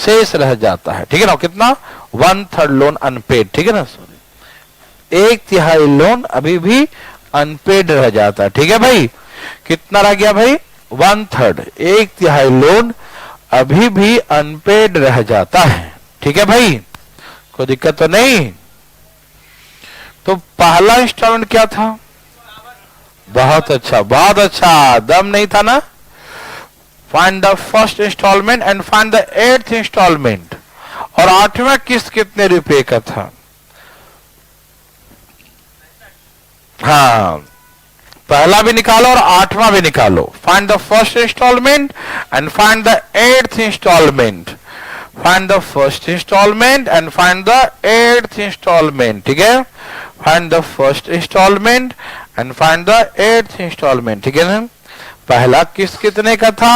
शेष रह जाता है, ठीक है ना। कितना? 1/3 लोन अनपेड, ठीक है ना, 1/3 लोन अभी भी अनपेड रह जाता है, ठीक है भाई। कितना रह गया भाई? 1/3, 1/3 लोन अभी भी अनपेड रह जाता है, ठीक है भाई। कोई दिक्कत तो नहीं। तो पहला इंस्टॉलमेंट क्या था? बहुत अच्छा, दम नहीं था ना। Find the first instalment and find the 8th instalment. और 8वां किस्त कितने रुपए का था? हाँ, पहला भी निकालो और 8वां भी निकालो। Find the first instalment and find the 8th instalment. Find the first instalment and find the 8th instalment. ठीक है, find the first instalment and find the 8th instalment. ठीक है ना, पहला किस्त कितने का था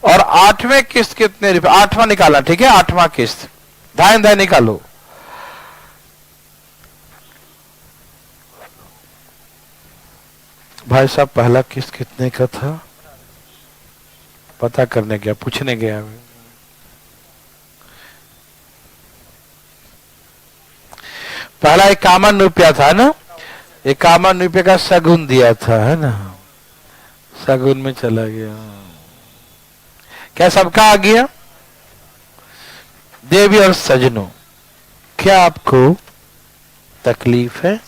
और 8वें किस्त कितने रुपए? 8वां निकाला। ठीक है, 8वां किस्त धाय धाय निकालो। भाई साहब, पहला किस्त कितने का था? पता करने गया, पूछने गया। पहला 51 रुपया था ना, 51 रुपये का शगुन दिया था, है ना, शगुन में चला गया। क्या सबका आ गया? देवी और सजनों, क्या आपको तकलीफ है?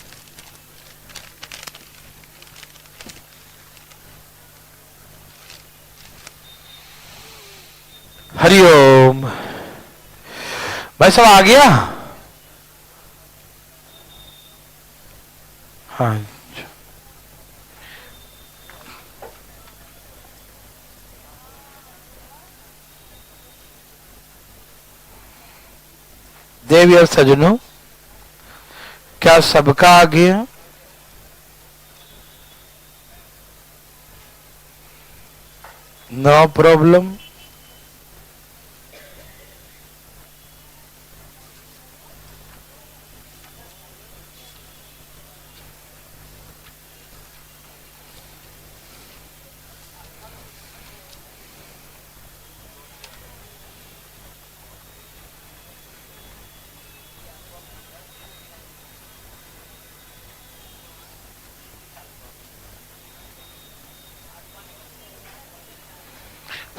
हरिओम। भाई सब आ गया? हाँ, देवी और सजनों, क्या सबका आ गया? No problem.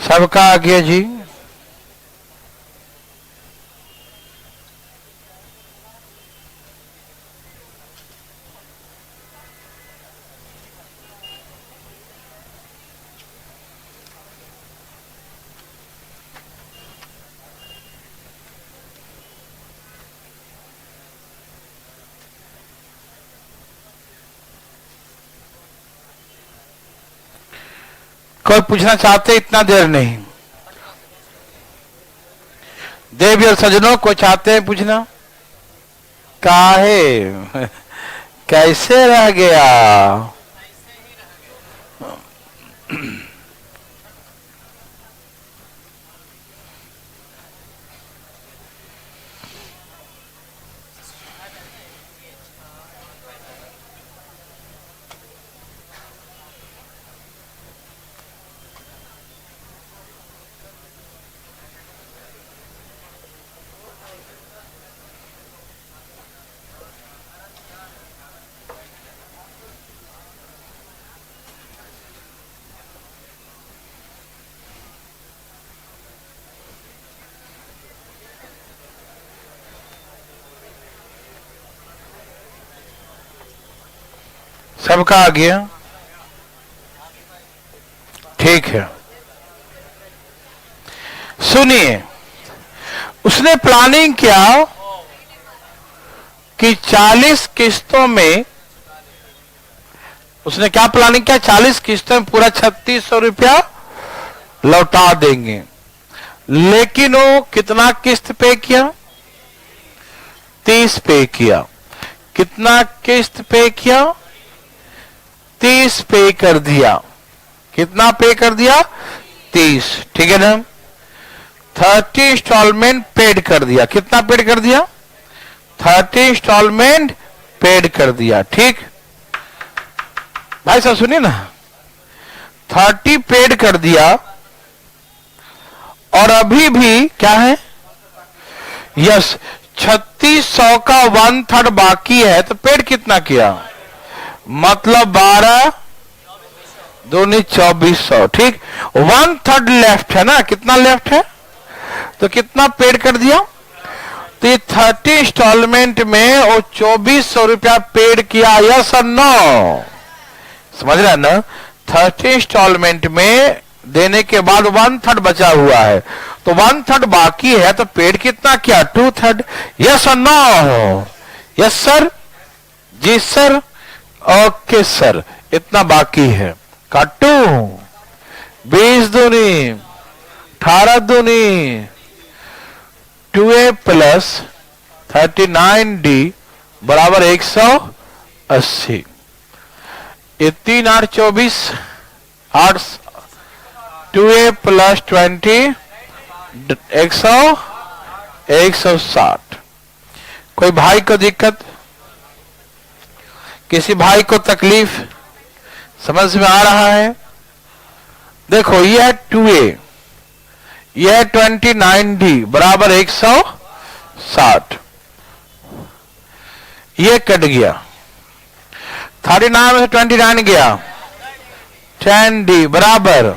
सबका आ गया जी। कोई पूछना चाहते? इतना देर नहीं। देवी और सजनों, कोई चाहते हैं पूछना? काहे कैसे रह गया? सबका आ गया? ठीक है, सुनिए। उसने प्लानिंग किया कि 40 किस्तों में, उसने क्या प्लानिंग किया? 40 किस्तों में पूरा 3600 रुपया लौटा देंगे। लेकिन वो कितना किस्त पे किया? 30 पे किया। कितना किस्त पे किया? 30 पे कर दिया। कितना पे कर दिया? 30। ठीक है ना, 30 इंस्टॉलमेंट पेड कर दिया। कितना पेड कर दिया? 30 इंस्टॉलमेंट पेड कर दिया। ठीक भाई साहब, सुनिए ना, 30 पेड कर दिया और अभी भी क्या है? यस, 3600 का 1/3 बाकी है। तो पेड कितना किया? मतलब 12 दूनी 2400। ठीक, 1/3 लेफ्ट है ना, कितना लेफ्ट है? तो कितना पेड कर दिया? तो ये 30 इंस्टॉलमेंट में वो 2400 रुपया पेड किया। यस और नो? समझ रहे हैं ना? 30 इंस्टॉलमेंट में देने के बाद 1/3 बचा हुआ है, तो 1/3 बाकी है, तो पेड़ कितना क्या 2/3? यस और नो? यस सर, जी सर, ओके सर, इतना बाकी है। काटू 20 दूनी 18 दूनी 2a प्लस 39d बराबर 180। ये 3 8 24 8 2a प्लस 20 160। कोई भाई को दिक्कत, किसी भाई को तकलीफ समझ में आ रहा है? देखो यह है 2a, यह है 29d बराबर 160, ये कट गया। 39 में से 29 गया, 10d बराबर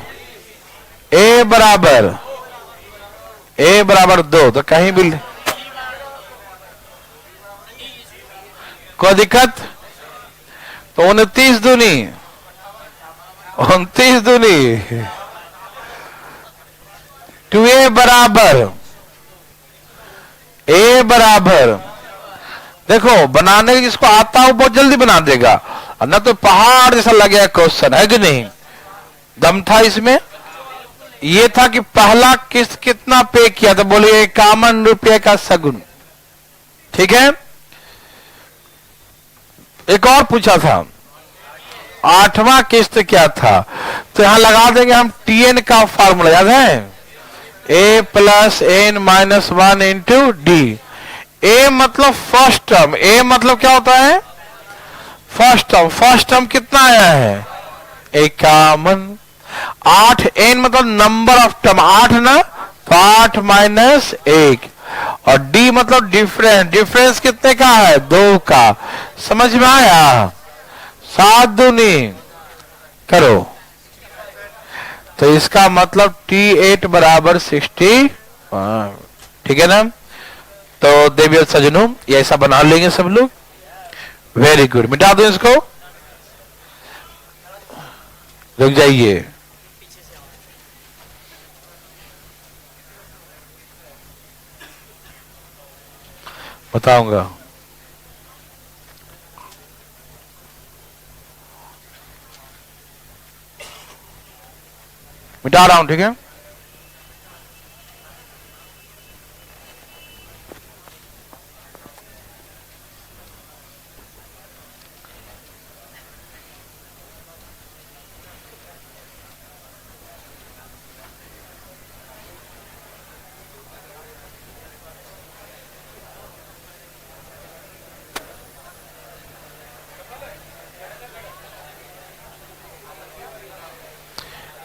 a बराबर 2, तो कहीं भी कोई दिक्कत? तो 29 दूनी 2a बराबर देखो, बनाने जिसको आता है वो बहुत जल्दी बना देगा, और ना तो पहाड़ जैसा लगेगा क्वेश्चन, है कि नहीं? दम था इसमें। ये था कि पहला किस्त कितना पे किया, तो बोले 51 रुपये का सगुन, ठीक है। एक और पूछा था 8वां किस्त क्या था, तो यहां लगा देंगे हम TN का फार्मूला, याद है? a plus n minus 1 into D. a मतलब फर्स्ट टर्म, a मतलब क्या होता है? First term. फर्स्ट टर्म कितना आया है? 51। 8 n मतलब नंबर ऑफ टर्म, 8 ना, तो 8 माइनस 1, और d मतलब डिफरेंस। डिफरेंस कितने का है? 2 का। समझ में आया? 7 दूनी करो, तो इसका मतलब T8 बराबर 60, ठीक है ना? तो देवी और सजनों, ये ऐसा बना लेंगे सब लोग। वेरी गुड, मिटा दो इसको, रुक जाइए। बताऊंगा। मिटा रहा हूं, ठीक है?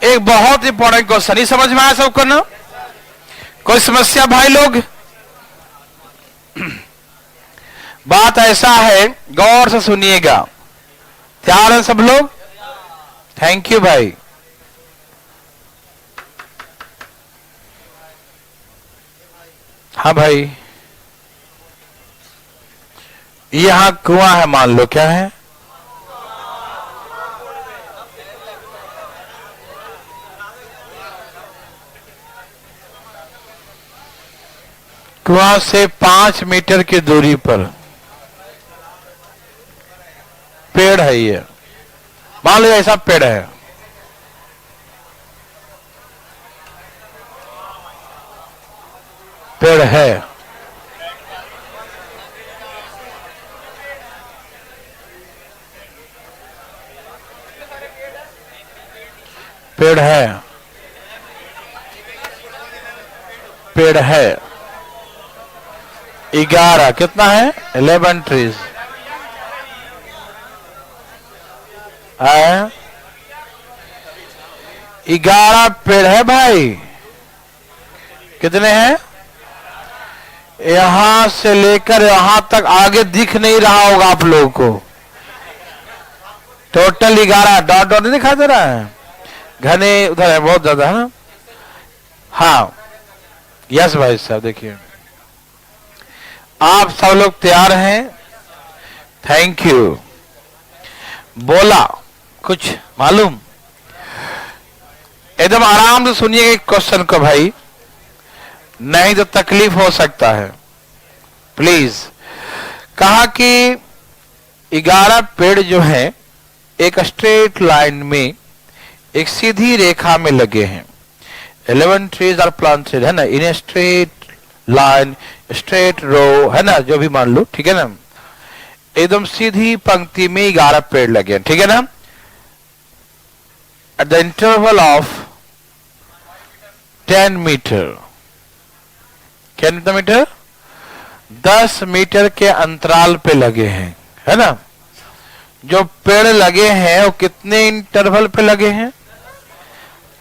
एक बहुत इंपॉर्टेंट क्वेश्चन, ही समझ में आया सबको ना? कोई समस्या भाई लोग? बात ऐसा है, गौर से सुनिएगा। तैयार हैं सब लोग? थैंक यू भाई। हाँ भाई, यहां कुआं है, मान लो, क्या है? कुआं से 5 मीटर की दूरी पर पेड़ है, ये मान लो ऐसा पेड़ है। पेड़ है, पेड़ है, पेड़ है। 11 कितना है? 11 ट्रीज है। 11 पेड़ है भाई। कितने हैं? यहां से लेकर यहां तक, आगे दिख नहीं रहा होगा आप लोगों को। टोटल 11 डॉट डॉट दिखाई दे रहा है, घने उधर है, बहुत ज्यादा है ना? हाँ, यस भाई साहब। देखिए, आप सब लोग तैयार हैं? Thank you. बोला कुछ मालूम? एकदम आराम से सुनिए क्वेश्चन को भाई, नहीं तो तकलीफ हो सकता है। प्लीज, कहा कि 11 पेड़ जो हैं एक स्ट्रेट लाइन में, एक सीधी रेखा में लगे हैं। 11 trees are planted, है ना, इन ए स्ट्रेट लाइन, स्ट्रेट रो, है ना, जो भी मान लो, ठीक है ना, एकदम सीधी पंक्ति में 11 पेड़ लगे हैं, ठीक है ना। At the interval of 10 metre, कितना मीटर, 10 मीटर के अंतराल पे लगे हैं, है ना। जो पेड़ लगे हैं वो कितने इंटरवल पे लगे हैं,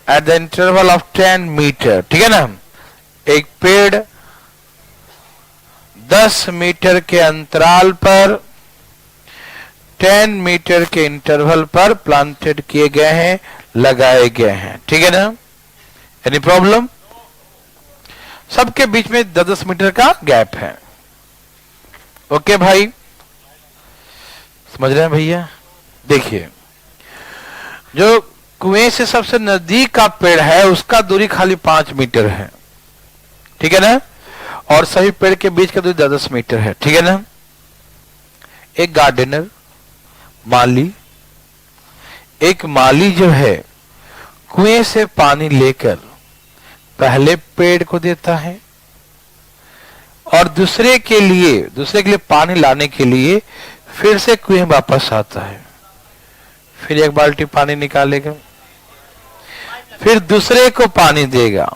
at the interval of 10 metre, ठीक है ना। एक पेड़ 10 मीटर के अंतराल पर 10 मीटर के इंटरवल पर प्लांटेड किए गए हैं, लगाए गए हैं, ठीक है ना। Any problem? सबके बीच में 10-10 मीटर का गैप है। ओके भाई, समझ रहे हैं भैया? देखिए, जो कुएं से सबसे नजदीक का पेड़ है उसका दूरी खाली 5 मीटर है, ठीक है ना, और सभी पेड़ के बीच का दूरी 10-10 मीटर है, ठीक है ना। एक गार्डनर, माली, एक माली जो है कुएं से पानी लेकर पहले पेड़ को देता है और दूसरे के लिए पानी लाने के लिए फिर से कुएं वापस आता है, फिर एक बाल्टी पानी निकालेगा, फिर दूसरे को पानी देगा,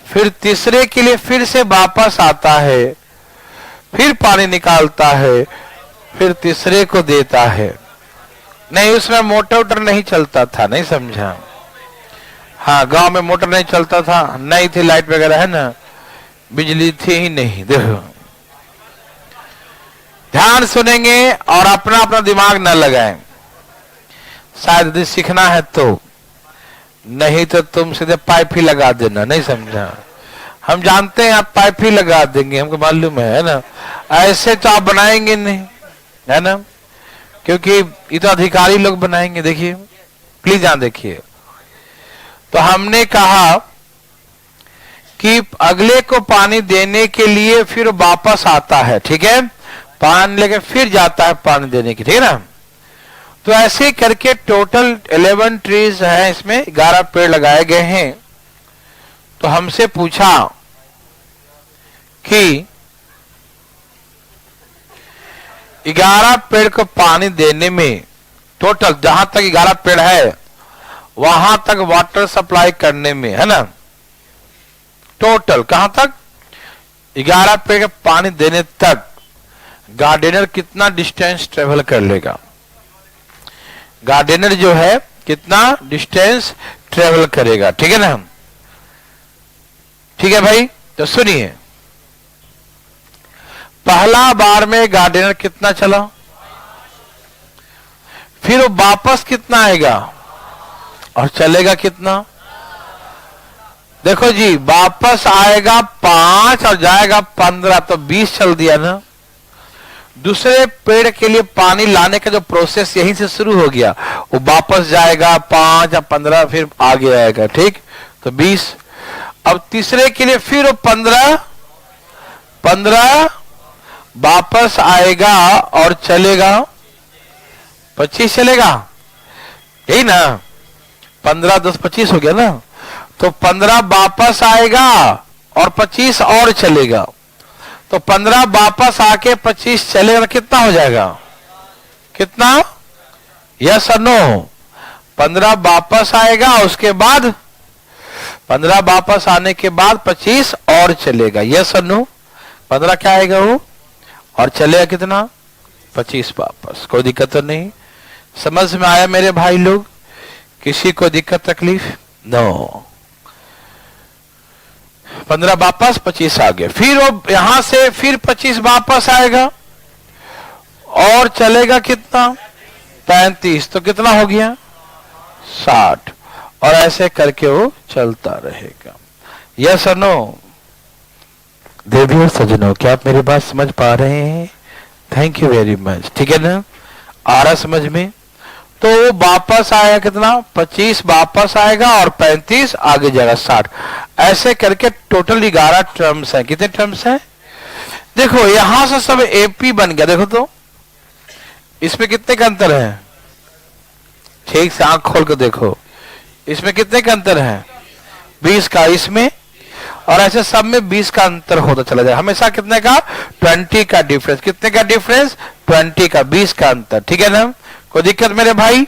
फिर तीसरे के लिए फिर से वापस आता है, फिर पानी निकालता है, फिर तीसरे को देता है। नहीं, उसमें मोटर नहीं चलता था, नहीं समझा? हाँ, गांव में मोटर नहीं चलता था, नहीं थी लाइट वगैरह, है ना, बिजली थी ही नहीं। देखो, ध्यान सुनेंगे और अपना अपना दिमाग न लगाएं। शायद यदि सीखना है तो, नहीं तो तुम सीधे पाइप ही लगा देना, नहीं समझा? हम जानते हैं आप पाइप ही लगा देंगे, हमको मालूम है ना। ऐसे तो आप बनाएंगे नहीं, है ना, क्योंकि ये तो अधिकारी लोग बनाएंगे। देखिए, प्लीज यहां देखिए। तो हमने कहा कि अगले को पानी देने के लिए फिर वापस आता है, ठीक है, पानी लेके फिर जाता है पानी देने की, ठीक है ना। तो ऐसे करके टोटल 11 ट्रीज हैं, इसमें 11 पेड़ लगाए गए हैं। तो हमसे पूछा कि 11 पेड़ को पानी देने में टोटल, जहां तक 11 पेड़ है वहां तक वाटर सप्लाई करने में, है ना, टोटल कहां तक, 11 पेड़ को पानी देने तक गार्डनर कितना डिस्टेंस ट्रेवल कर लेगा। गार्डनर जो है कितना डिस्टेंस ट्रेवल करेगा, ठीक है ना। ठीक है भाई, तो सुनिए, पहला बार में गार्डनर कितना चला, फिर वो वापस कितना आएगा और चलेगा कितना। देखो जी, वापस आएगा 5 और जाएगा 15, तो 20 चल दिया ना। दूसरे पेड़ के लिए पानी लाने का जो प्रोसेस यहीं से शुरू हो गया, वो वापस जाएगा 5 या 15, फिर आगे आएगा, ठीक, तो 20। अब तीसरे के लिए फिर वो 15 वापस आएगा और चलेगा 25 चलेगा, यही ना, 15 10 25 हो गया ना। तो 15 वापस आएगा और 25 और चलेगा, तो 15 वापस आके 25 चलेगा, कितना हो जाएगा, कितना, यस और नो। 15 वापस आएगा, उसके बाद 15 वापस आने के बाद 25 और चलेगा, यस और नो। 15 क्या आएगा वो और चलेगा कितना, 25 वापस। कोई दिक्कत तो नहीं, समझ में आया मेरे भाई लोग? किसी को दिक्कत तकलीफ? नो। 15 वापस 25 आ गया, फिर वो यहां से फिर 25 वापस आएगा और चलेगा कितना, 35, तो कितना हो गया, 60, और ऐसे करके वो चलता रहेगा। यस और नो? देवी और सज्जनों, क्या आप मेरी बात समझ पा रहे हैं? थैंक यू वेरी मच, ठीक है ना, आ रहा समझ में? तो वापस आएगा कितना 25 वापस आएगा और 35 आगे जाएगा 60। ऐसे करके टोटल 11 टर्म्स हैं। कितने टर्म्स हैं देखो, यहां से सब एपी बन गया। देखो तो इसमें कितने का अंतर है, ठीक से आंख खोल कर देखो, इसमें कितने का अंतर है 20 का इसमें, और ऐसे सब में 20 का अंतर होता चला जाए। हमेशा कितने का 20 का डिफरेंस, कितने का डिफरेंस 20 का, 20 का अंतर। ठीक है ना, कोई दिक्कत मेरे भाई।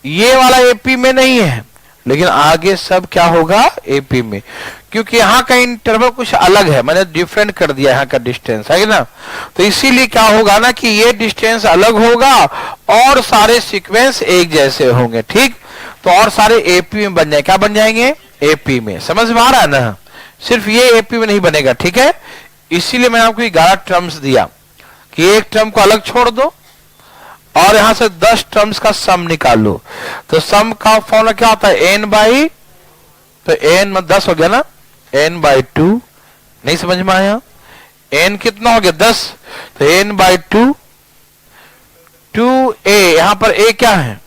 ये वाला एपी में नहीं है, लेकिन आगे सब क्या होगा एपी में, क्योंकि यहाँ का इंटरवल कुछ अलग है, मैंने डिफरेंट कर दिया यहाँ का डिस्टेंस, है ना। तो इसीलिए क्या होगा ना कि ये डिस्टेंस अलग होगा और सारे सीक्वेंस एक जैसे होंगे। ठीक, तो और सारे एपी में बन जाएंगे। क्या बन जाएंगे एपी में, समझ में आ रहा है ना। सिर्फ ये एपी में नहीं बनेगा, ठीक है। इसीलिए मैंने आपको 11 टर्म्स दिया कि एक टर्म को अलग छोड़ दो और यहां से 10 टर्म्स का सम निकाल लो। तो सम का फॉर्मूला क्या होता है n बाई, तो n में 10 हो गया ना, n बाई 2। नहीं समझ में आया, n कितना हो गया 10, तो n बाई 2, 2a, यहां पर a क्या है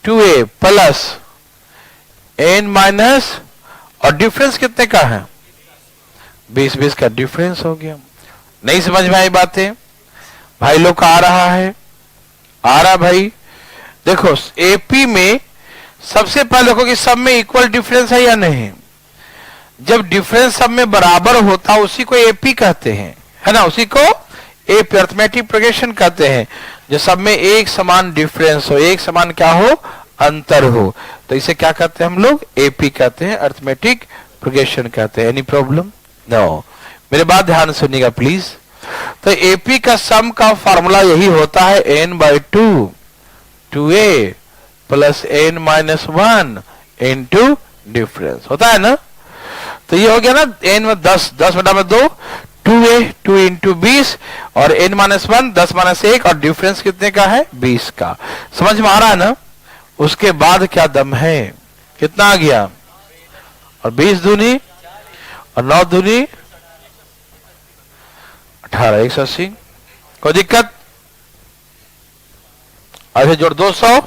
2a प्लस n माइनस, और डिफरेंस कितने का है 20 का डिफरेंस हो गया। नहीं समझ में आई बातें भाई लोग का, आ रहा है, आ रहा भाई। देखो एपी में सबसे पहले देखो कि सब में इक्वल डिफरेंस है या नहीं। जब डिफरेंस सब में बराबर होता उसी को एपी कहते हैं, है ना, उसी को एपी अरिथमेटिक प्रोग्रेशन कहते हैं। जो सब में एक समान डिफरेंस हो, एक समान क्या हो अंतर हो, तो इसे क्या कहते हैं हम लोग एपी कहते हैं, अरिथमेटिक प्रोग्रेशन कहते हैं। एनी प्रॉब्लम नो, मेरे बात ध्यान सुनिएगा प्लीज। तो एपी का सम का फॉर्मूला यही होता है n by 2, 2a plus n minus 1 into difference, होता है ना। तो ये हो गया ना n में 10, 10 बटा में 2, 2a 2 इंटू 20 और n माइनस 1 10 माइनस 1, और डिफरेंस कितने का है 20 का। समझ में आ रहा है ना। उसके बाद क्या दम है, कितना आ गया, और 20 दूनी और 9 दूनी 18, 180। कोई दिक्कत, ऐसे जोड़ 200,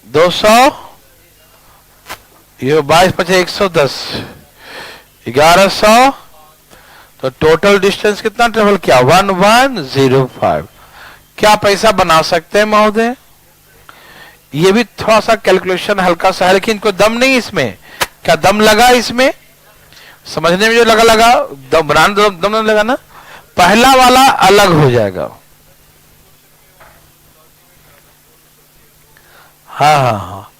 200, ये 22 पचे 110, 1100। तो टोटल डिस्टेंस कितना ट्रेवल किया 1105। क्या पैसा बना सकते हैं महोदय। ये भी थोड़ा सा कैलकुलेशन हल्का सा है, लेकिन कोई दम नहीं इसमें। क्या दम लगा इसमें, समझने में जो लगा दम बनाने दम नहीं लगा ना। पहला वाला अलग हो जाएगा, हाँ,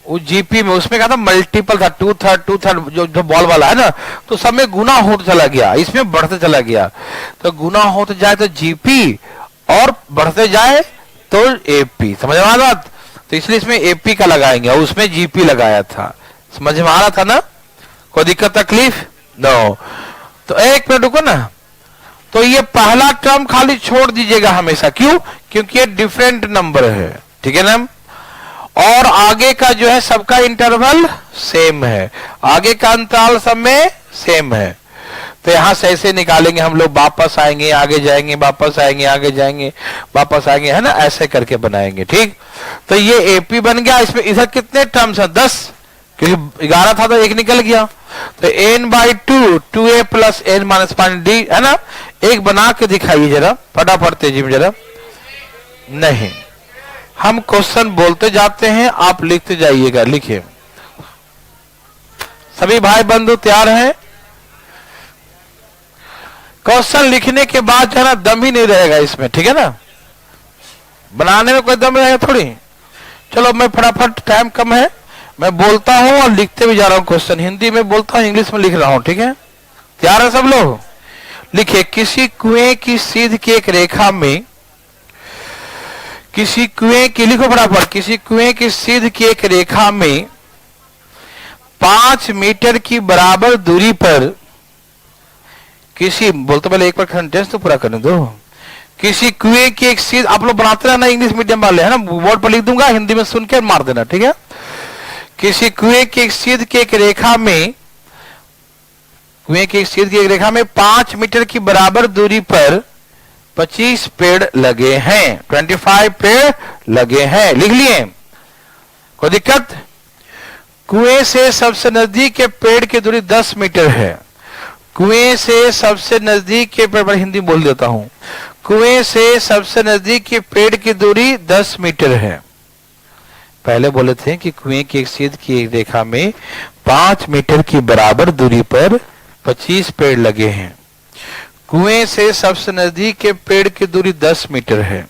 वो जीपी में उसमें क्या था मल्टीपल था, 2/3 जो बॉल वाला है ना, तो सब में गुना होता चला गया, इसमें बढ़ते चला गया। तो गुना होते जाए तो जीपी और बढ़ते जाए तो एपी, समझ में आ रहा बात। तो इसलिए इसमें एपी का लगाएंगे और उसमें जीपी लगाया था, समझ में आ रहा था ना। कोई दिक्कत तकलीफ नो। तो एक मिनट रुको ना, तो ये पहला टर्म खाली छोड़ दीजिएगा हमेशा, क्यों, क्योंकि ये डिफरेंट नंबर है, ठीक है ना। और आगे का जो है सबका इंटरवल सेम है, आगे का अंतराल सब में सेम है। तो यहां से ऐसे निकालेंगे हम लोग, वापस आएंगे आगे जाएंगे, वापस आएंगे आगे जाएंगे, वापस आएंगे, है ना, ऐसे करके बनाएंगे। ठीक, तो ये एपी बन गया। इसमें इधर कितने टर्म्स है 10, क्योंकि 11 था तो एक निकल गया। तो n by 2, 2a plus n minus 5d, है ना। एक बना के दिखाइए जरा फटाफट तेजी में जरा। नहीं, हम क्वेश्चन बोलते जाते हैं, आप लिखते जाइएगा। लिखिए सभी भाई बंधु तैयार हैं। क्वेश्चन लिखने के बाद जो है ना दम ही नहीं रहेगा इसमें, ठीक है ना, बनाने में कोई दम रहेगा थोड़ी। चलो मैं फटाफट, टाइम कम है, मैं बोलता हूं और लिखते भी जा रहा हूं। क्वेश्चन हिंदी में बोलता हूं, इंग्लिश में लिख रहा हूं, ठीक है। तैयार है सब लोग। लिखिए, किसी कुएं की सीध की एक रेखा में, किसी कुएं की, लिखो फटाफट, किसी कुएं की सीध की एक रेखा में 5 मीटर की बराबर दूरी पर किसी, बोलते पहले एक बार सेंटेंस तो पूरा करने दो। किसी कुएं की एक सीध, आप लोग बनाते रहना इंग्लिश मीडियम वाले, है ना, बोर्ड पर लिख दूंगा, हिंदी में सुन के मार देना, ठीक है। किसी कुएं की एक सीध की एक रेखा में, कुएं की एक सीध की एक रेखा में 5 मीटर की बराबर दूरी पर 25 पेड़ लगे हैं, 25 पेड़ लगे हैं, लिख लिए? कोई दिक्कत? कुएं से सबसे नजदीक के पेड़ की दूरी 10 मीटर है। कुएं से सबसे नजदीक के पेड़, मैं हिंदी बोल देता हूं, कुएं से सबसे नजदीक के पेड़ की दूरी 10 मीटर है। पहले बोले थे कि कुएं की एक सीध की एक रेखा में 5 मीटर की बराबर दूरी पर 25 पेड़ लगे हैं। कुएं से सबसे नजदीक के पेड़ की दूरी 10 मीटर है।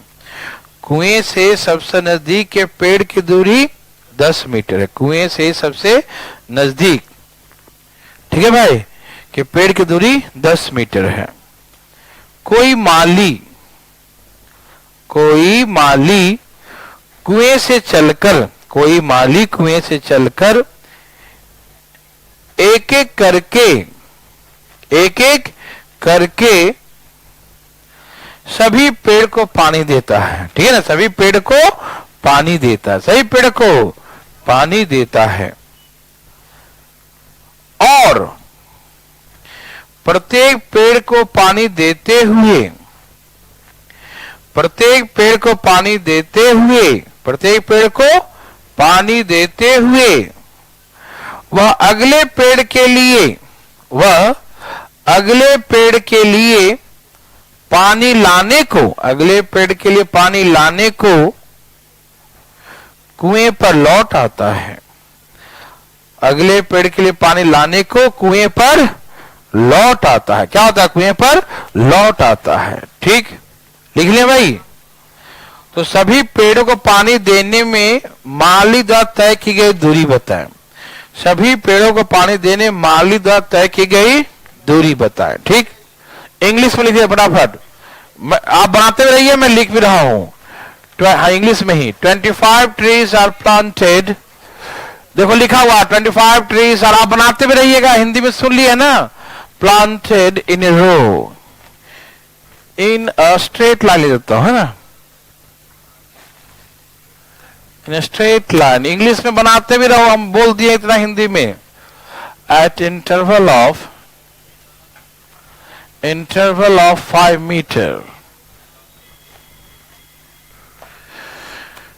कुएं से सबसे नजदीक के पेड़ की दूरी 10 मीटर है। कुएं से सबसे नजदीक, ठीक है भाई, कि पेड़ की दूरी 10 मीटर है। कोई माली कुएं से चलकर, कोई माली कुएं से चलकर एक एक करके सभी पेड़ को पानी देता है, ठीक है ना, सभी पेड़ को पानी देता है, सभी पेड़ को पानी देता है। और प्रत्येक पेड़ को पानी देते हुए, प्रत्येक पेड़ को पानी देते हुए, प्रत्येक पेड़ को पानी देते हुए वह अगले पेड़ के लिए, वह अगले पेड़ के लिए पानी लाने को, अगले पेड़ के लिए पानी लाने को कुएं पर लौट आता है। अगले पेड़ के लिए पानी लाने को कुएं पर लौट आता है। क्या होता है? कुएं पर लौट आता है। ठीक, लिख लिया भाई? तो सभी पेड़ों को पानी देने में माली द्वारा तय की गई दूरी बताएं। सभी पेड़ों को पानी देने माली द्वारा तय की गई दूरी बताएं। ठीक, इंग्लिश में लिखिए फटाफट, आप बनाते रहिए, मैं लिख भी रहा हूं इंग्लिश में ही। 25 ट्रीज आर प्लांटेड, देखो लिखा हुआ 25 ट्रीज, और आप बनाते भी रहिएगा, हिंदी में सुन लिया ना। Planted in a row, in a straight line ले देता हूं, है ना, इन स्ट्रेट लाइन। इंग्लिश में बनाते भी रहो, हम बोल दिए इतना हिंदी में। At interval of 5 metre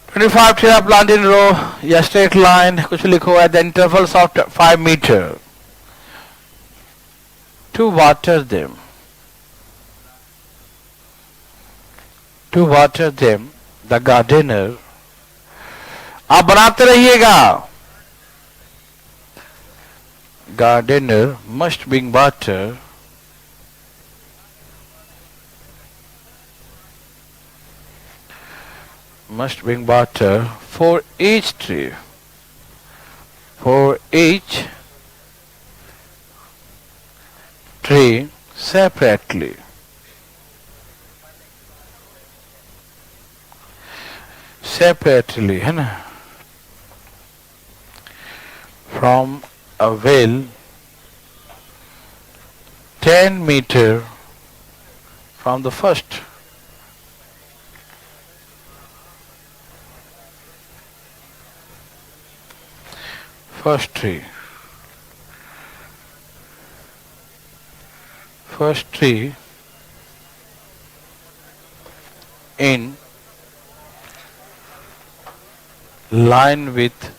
25 trees are planted in a row या straight line, कुछ लिखो at the intervals of 5 meter to water them. To water them, the gardener, आप बनाते रहिएगा, gardener must bring water for each tree, separately. है ना, from a well 10 meter from the first. First tree in line with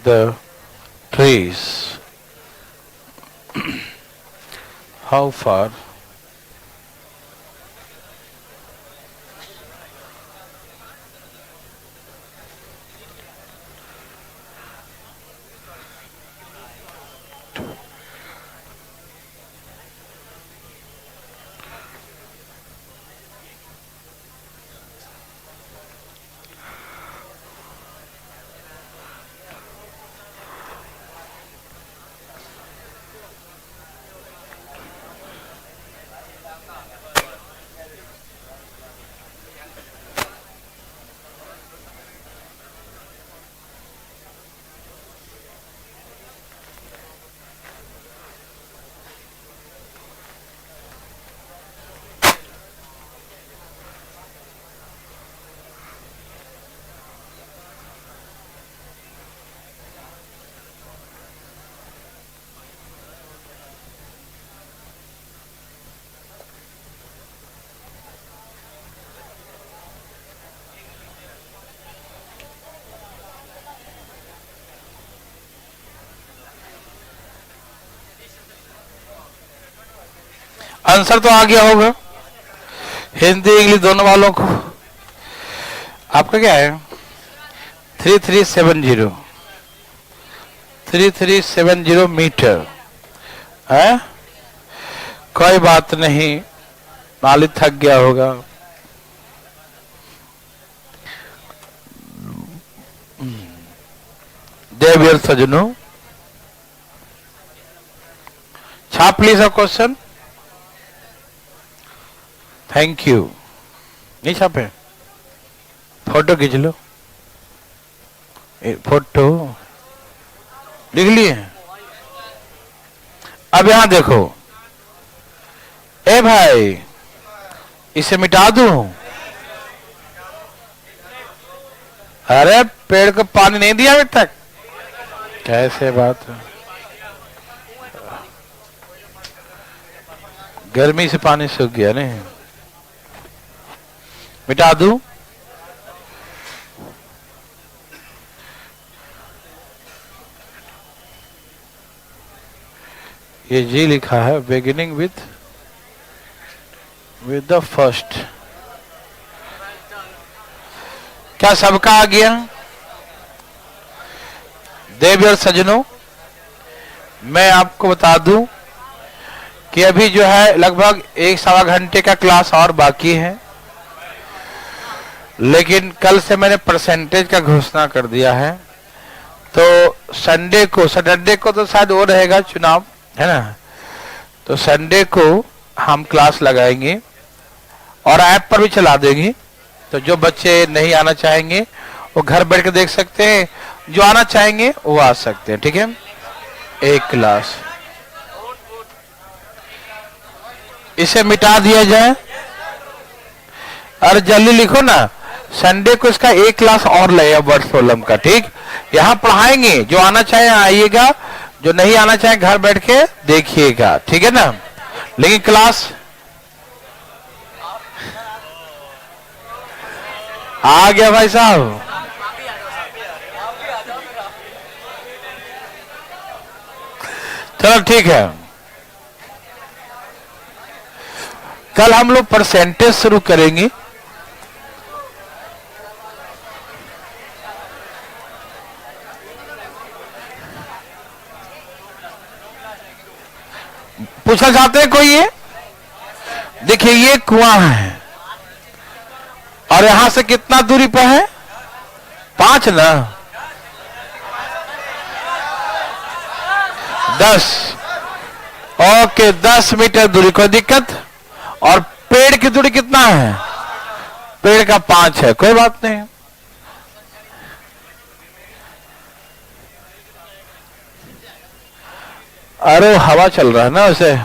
the trees. How far? Answer तो आ गया होगा Hindi English दोनों वालों को। आपका क्या है? 3370 मीटर है। कोई बात नहीं, नाली थक गया होगा। देवियर सजनों, छाप please a question. Thank you. नहीं छापे? फोटो खींच लो। फोटो लिख लिए। अब यहां देखो, ए भाई इसे मिटा दूं? अरे पेड़ को पानी नहीं दिया अभी तक? कैसे बात है, गर्मी से पानी सूख गया नहीं? मिटा दूं? ये जी लिखा है, बिगिनिंग विथ द फर्स्ट। क्या सबका आ गया? देवी और सज्जनों, मैं आपको बता दूं कि अभी जो है लगभग 1-1.25 घंटे का क्लास और बाकी है, लेकिन कल से मैंने परसेंटेज का घोषणा कर दिया है। तो संडे को तो शायद वो रहेगा चुनाव, है ना? तो संडे को हम क्लास लगाएंगे और ऐप पर भी चला देंगे। तो जो बच्चे नहीं आना चाहेंगे वो घर बैठ के देख सकते हैं, जो आना चाहेंगे वो आ सकते हैं। ठीक है, एक क्लास इसे मिटा दिया जाए और जल्दी लिखो ना, संडे को इसका एक क्लास और लगेगा वर्ड प्रॉब्लम का। ठीक, यहाँ पढ़ाएंगे, जो आना चाहे आइएगा, जो नहीं आना चाहे घर बैठ के देखिएगा। ठीक है ना? लेकिन क्लास आ गया भाई साहब। चलो ठीक है, कल हम लोग परसेंटेज शुरू करेंगे। पूछना चाहते हैं कोई? ये देखिए, ये कुआं है और यहां से कितना दूरी पर है? 5 ना, 10। ओके, 10 मीटर दूरी, कोई दिक्कत? और पेड़ की दूरी कितना है? पेड़ का 5 है, कोई बात नहीं। अरे हवा चल रहा है ना, उसे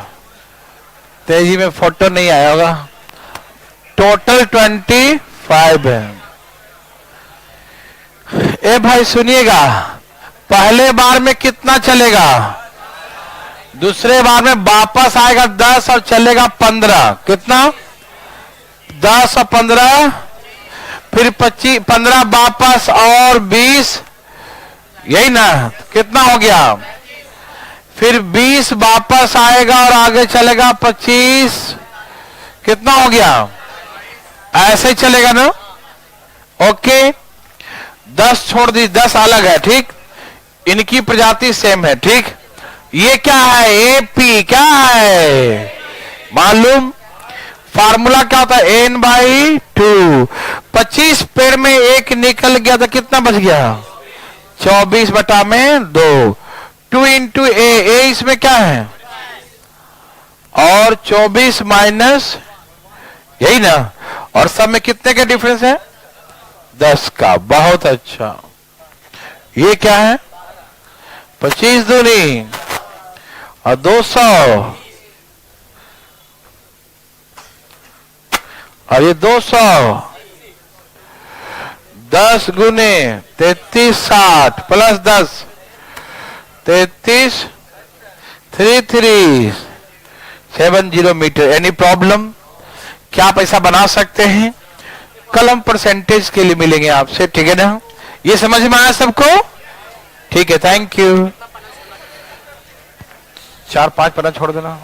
तेजी में फोटो नहीं आया होगा। टोटल 25 है। ए भाई सुनिएगा, पहले बार में कितना चलेगा? दूसरे बार में वापस आएगा 10 और चलेगा 15। कितना? 10 और 15, फिर 25, 15 वापस और 20, यही ना? कितना हो गया? फिर 20 वापस आएगा और आगे चलेगा 25, कितना हो गया? ऐसे ही चलेगा ना? ओके, 10 छोड़ दी, 10 अलग है। ठीक, इनकी प्रजाति सेम है। ठीक, ये क्या है? एपी क्या है मालूम? फार्मूला क्या होता है? n/2। 25 पेड़ में एक निकल गया तो कितना बच गया? 24/2। 2 × a इसमें क्या है? और 24 माइनस, यही ना? और सब में कितने का डिफरेंस है? 10 का। बहुत अच्छा। ये क्या है? 25 दूनी और 200, और ये 200, 10 गुने 33 60 प्लस 10 33 3370 मीटर। Any problem? क्या आप ऐसा बना सकते हैं? कल हम परसेंटेज के लिए मिलेंगे आपसे। ठीक है ना? ये समझ में आया सबको? ठीक है, थैंक यू। 4-5 पन्ना छोड़ देना।